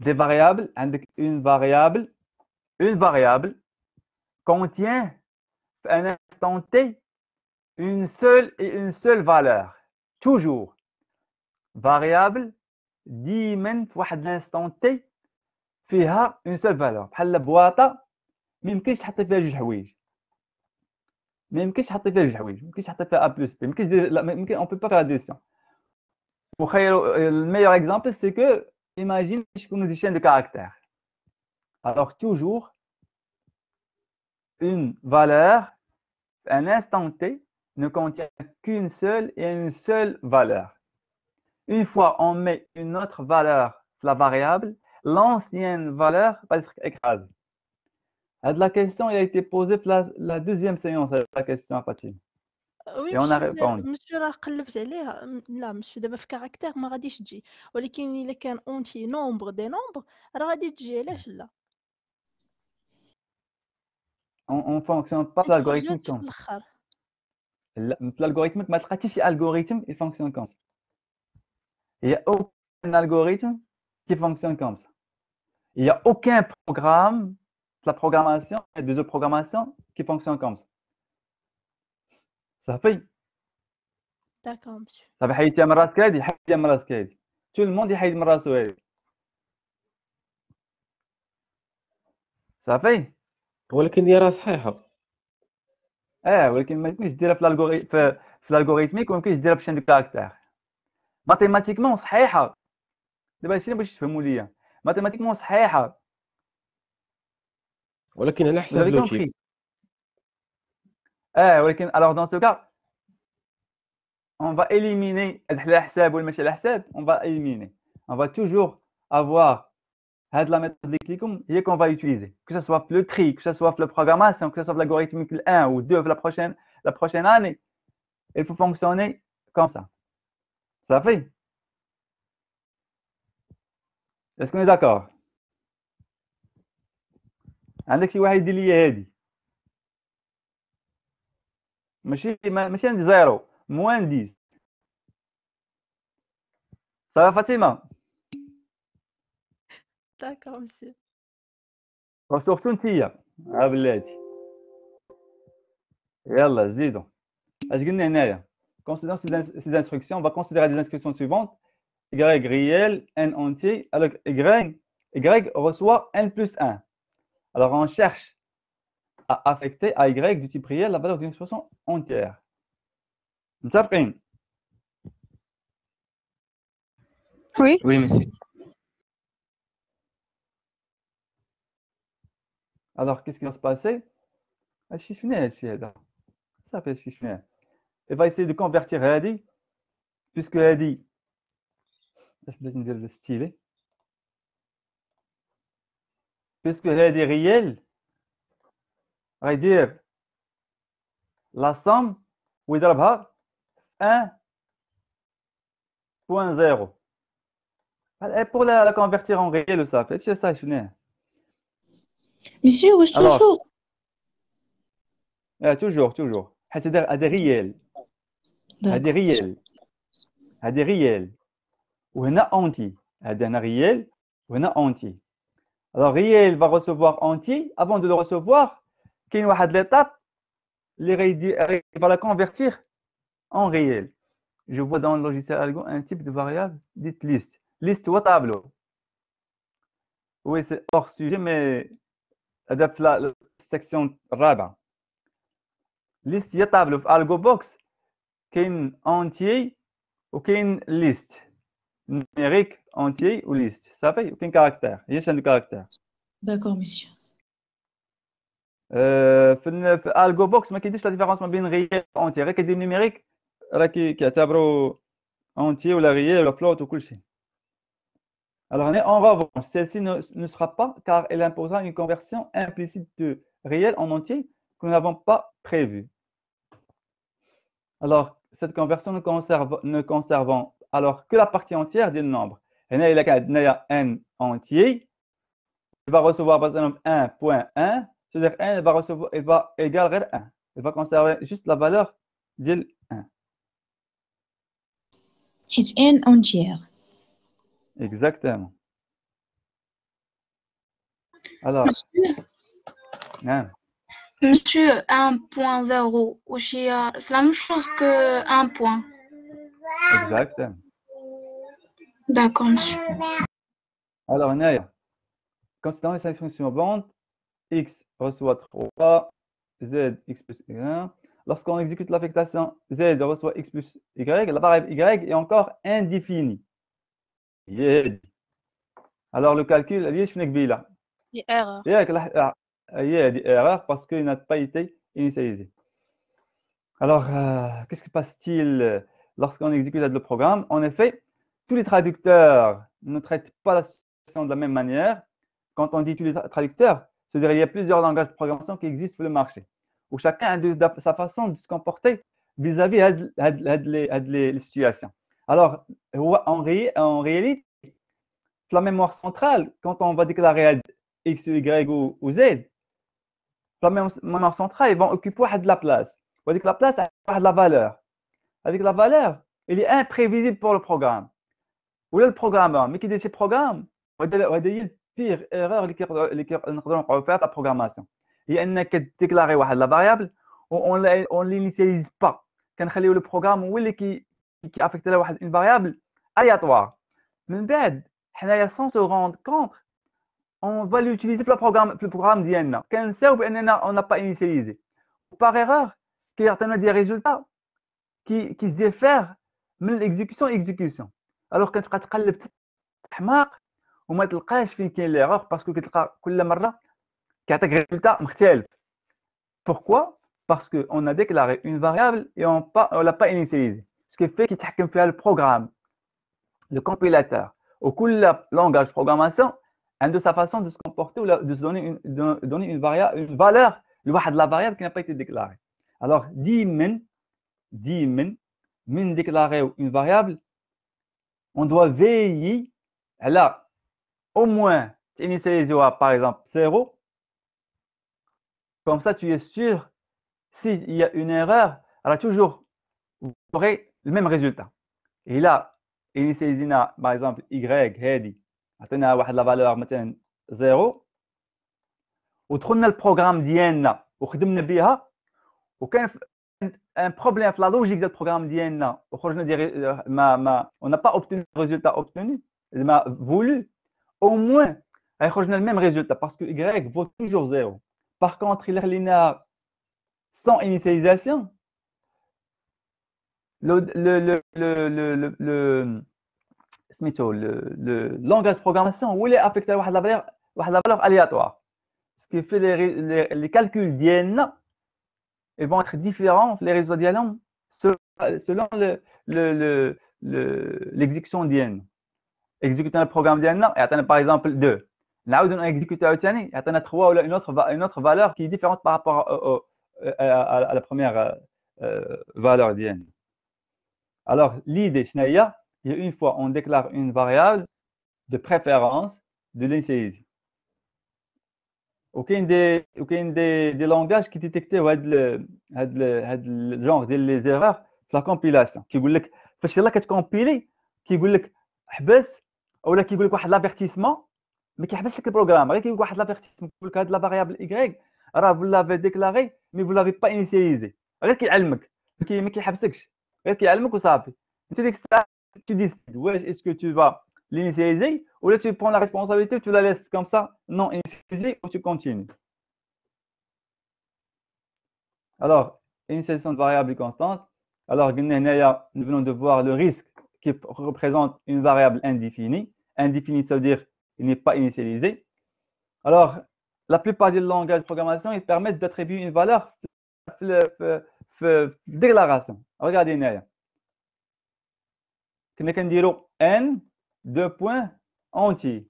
des variables عندك une variable contient à un instant T une seule valeur toujours. variable ديما في واحد l'instant T فيها une seule valeur بحال بواطه ما يمكنش تحطي فيها جوج حوايج، ما يمكنش تحطي فيها جوج حوايج، ما يمكنش تحطي فيها a plus b، ما يمكنش لا ما يمكن on peut pas faire addition. وخير le meilleur exemple c'est que imagine شكون des chaînes de caractères. Alors toujours une valeur à un instant T ne contient qu'une seule et une seule valeur. Une fois on met une autre valeur sur la variable, l'ancienne valeur va être écrasée. La question a été posée pour la deuxième séance, la question à Fatima. وي Et on a répondu. مشي راه قلبت عليها لا مشي دابا في كاركتير ما غاديش تجي، ولكن الا كان اونتي نومبر دي نومبر راه غادي تجي. علاش لا؟ On fonctionne pas حيت l'algorithme خرجت في comme ça. الاخر. لا، في l'algorithme ما تلقى حتى شي algorithme il fonctionne comme ça. Il y a aucun algorithme qui fonctionne comme ça. Il y a aucun programme de la programmation et des autres programmations qui fonctionnent comme ça. صافي داكور مسيو. صافي حيدتيها من راسك هادي، حيدتيها من راسك هادي. تو الموند يحيد من راسو هادي. صافي. ولكن هي راه صحيحه. ولكن ما يمكنش ديرها في الالغوريثميك وما يمكنش ديرها في شين دو كاركتير. ماتيماتيكمون صحيحه. دابا هادشي اللي بغيتش تفهموا ليا. ماتيماتيكمون صحيحه. ولكن على حساب لوجيك. ولكن alors dans ce cas on va éliminer على حساب ولا ماشي على حساب. On va éliminer. On va toujours avoir هاد la méthode اللي قلت لكم هي qu'on va utiliser, que ce soit pour le tri, que ce soit pour la programmation, que ce soit pour l'algorithmique 1 ou 2 pour la prochaine année. Il faut fonctionner comme ça. Ça fait? Est-ce qu'on est d'accord? عندك شي واحد يدير لي هادي ماشي عندي زيرو موان 10. صافي فاطمه؟ داكور مسيو. وسورتو نتيا بلاتي. يلا زيدوا اش قلنا هنايا. Considérons ces instructions, on va considérer les instructions suivantes. Y réel, n entier. Alors y reçoit n plus 1. Alors on cherche à affecter à y du type réel la valeur d'une expression entière. متفقين؟ Oui. Oui, monsieur. Alors qu'est-ce qui va se passer? Ça fait il va essayer de convertir هذه puisque هذه لازم ندير الستيلي puisque هذه réel غيدير la somme ويضربها 1.0 pour la convertir en réel وصافي. هادشي صافي شنو Monsieur, واش Alors, toujours toujours حيت هذا réel. هذه réel وهنا entier. هذا هنا réel وهنا entier. Alors réel va recevoir entier. Avant de le recevoir كاين واحد l'étape اللي va la convertir en réel. Je vois dans le logiciel Algo un type de variable dite liste. Liste ou tableau. Oui, c'est hors sujet mais هذا في la section الرابعه. liste هي tableau في Algo box كاين entier وكاين liste numérique entier ou liste صافي وكاين caractère هي chaîne de caractère. D'accord, monsieur. في Algo box ما كاينش لا ديفيرونس ما بين غير entier غير كيدير numérique راه كيعتبروا entier ولا réel ولا float وكل شيء. Alors, en revanche, celle-ci ne sera pas car elle imposera une conversion implicite de réel en entier que nous n'avons pas prévue. Alors, cette conversion ne conservant alors que la partie entière du nombre. Et là, il y a n entier. Il va recevoir par exemple 1.1, c'est-à-dire n il va égaler 1. Il va conserver juste la valeur de 1. حيت n entière. Exactement. Alors, Monsieur 1.0, c'est la même chose que 1 point. Exactement. D'accord, monsieur. Alors, Naya, considérant les instructions suivantes, x reçoit 3, z, x plus y. Lorsqu'on exécute l'affectation z reçoit x plus y, la variable y est encore indéfinie. Alors, le calcul, il y a une erreur parce qu'il n'a pas été initialisé. Alors, qu'est-ce qui se passe-t-il lorsqu'on exécute le programme? En effet, tous les traducteurs ne traitent pas la situation de la même manière. Quand on dit tous les traducteurs, c'est-à-dire qu'il y a plusieurs langages de programmation qui existent sur le marché, où chacun a sa façon de se comporter vis-à-vis les situations. Alors, en réalité, la mémoire centrale, quand on va déclarer x, y ou z, la mémoire centrale, ils vont occuper de la place. On dit que la place a de la valeur. Avec la valeur, il est imprévisible pour le programme. Ou le programmeur, mais qui dit ces programmes, on dit la pire erreur qu'on peut faire la programmation. Il y a une déclarer la variable, on ne l'initialise pas. Quand on le programme, qui affecte une variable aléatoire. Mais sans se rendre compte, on va l'utiliser pour le programme d'IANA. Quand on n'a pas initialisé. Par erreur, il y a des résultats qui se diffèrent de l'exécution à l'exécution. Alors, quand tu تقلب تحماق وما تلقاش فين كاين l'erreur parce que كتلقى كل مرة كيعطيك résultat مختلف. Pourquoi? Parce qu'on a déclaré une variable et on ne l'a pas initialisée. Ce qui fait qu'il يتحكم فيها le programme, le compilateur. وكل langage de programmation a de sa façon de se comporter ou de se donner une valeur de la variable qui n'a pas été déclarée. Alors, من déclarer une variable, on doit veiller à au moins initialiser par exemple 0. Comme ça, tu es sûr, s'il y a une erreur, alors toujours, vous aurez le même résultat. Et là, initialiser par exemple y, هذه عطينا واحد la valeur مثلا 0 ودخلنا البروغرام ديالنا وخدمنا بها وكان un problème avec la logique du programme d'IANA, on n'a pas obtenu le résultat obtenu, voulu, au moins, on a le même résultat parce que Y vaut toujours 0. Par contre, il est linéaire sans initialisation. Le langage de programmation, où il est affecté à la valeur aléatoire. Ce qui fait les calculs d'IANA, ils vont être différents, les résultats d'IANA, selon l'exécution d'IANA. Exécuter le programme d'IANA, et attendre par exemple 2. Là où on exécute et attendre 3 ou une autre valeur qui est différente par rapport à la première valeur d'IANA. Alors, l'idée, c'est qu'il y a une fois on déclare une variable de préférence de l'initialiser. وكاين des langages qui détectent هاد الجونغ ديال لي زيرور في لا كومبيلاسيون كيقول لك فاش يلاه كتكومبيلي كيقول لك حبس اولا كيقول لك واحد لافيرتيسمون ما كيحبس لك البروغرام غير كيقول لك واحد لافيرتيسمون كيقول لك هاد لا فاريابل اي راه vous l'avez déclaré mais vous l'avez pas initialisé غير كيعلمك ما كيحبسكش غير كيعلمك وصافي انت ديك الساعه tu décides واش est-ce que tu vas l'initialiser ou là tu prends la responsabilité, tu la laisses comme ça, non initialisée, ou tu continues. Alors, initialisation de variable constante. Alors, nous venons de voir le risque qui représente une variable indéfinie. Indéfinie, ça veut dire qu'il n'est pas initialisé. Alors, la plupart des langages de programmation, ils permettent d'attribuer une valeur de déclaration. Regardez, كنا كنديرو n deux points entiers.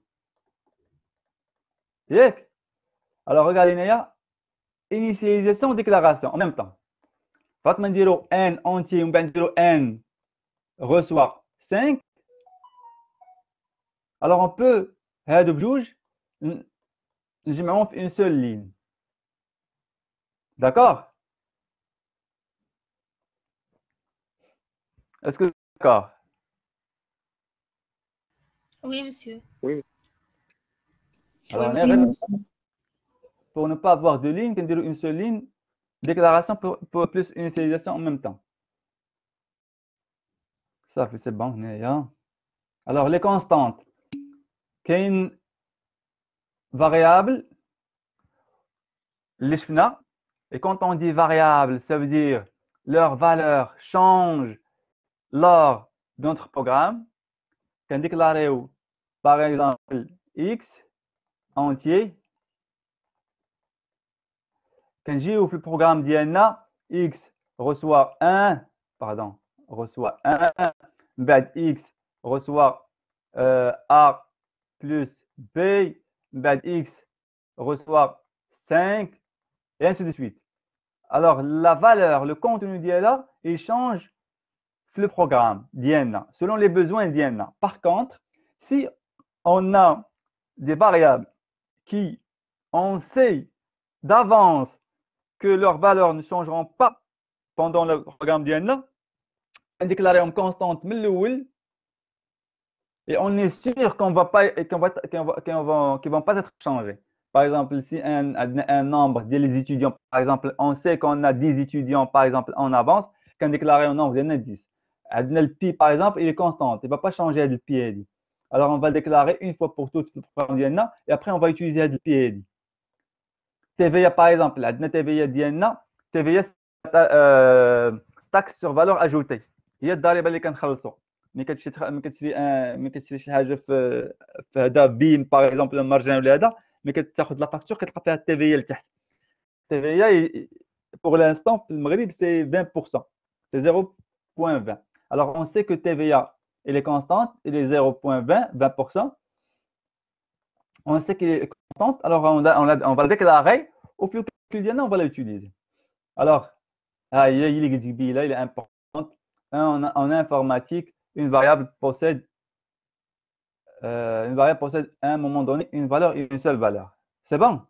ياك؟ alors regardez هنايا initialisation déclaration en même temps. فاطمه نديرو n entier ومن بعد نديرو n reçoit 5. alors on peut هادو بجوج نجمعهم في une seule ligne. d'accord? est-ce que d'accord? Oui, monsieur. Oui. alors Oui, هنا monsieur. pour ne pas avoir deux lignes كنديرو une seule ligne déclaration pour plus initialisation en même temps. ça fait c'est bon هنايا. alors les constantes كاين variable اللي شفنا. et quand on dit variable ça veut dire leur valeur change lors de notre programme. كنديكلاراو par exemple x entier. كنجيو في البروغرام ديالنا x reçoit 1 pardon reçoit 1 من بعد x reçoit a plus b من بعد x reçoit 5 et ainsi de suite. alors la valeur le contenu ديالها il change le programme ديالنا selon les besoins ديالنا. par contre si on a des variables qui on sait d'avance que leurs valeurs ne changeront pas pendant le programme ديالنا déclaré constante من الأول et on est sûr qu'on va pas qu'ils vont pas être changés. par exemple si un nombre des étudiants par exemple on sait qu'on a 10 étudiants par exemple en avance qu'on déclare un nombre de 10 le pi par exemple il est constant, il va pas changer le pi. alors on va le déclarer une fois pour toutes le programme ديالنا et après on va utiliser le pi. TVA par exemple عندنا TVA ديالنا TVA taxe sur valeur ajoutée هي الضريبه اللي كنخلصوا ملي كتشري شي حاجه في هذا بين باغ اكزومبل المارجان ولا هذا ملي كتاخذ لا فاكتور كتلقى فيها التيفيا لتحت. التيفيا pour l'instant في المغرب c'est 20%, c'est 0.20. alors on sait que TVA elle est constante, elle est 0.20%. on sait qu'elle est constante, alors on va le déclarer au flux calcul ديالنا on va l'utiliser. alors هي اللي قلت قبيله il est important en informatique une variable possède à un moment donné une valeur et une seule valeur. C'est bon?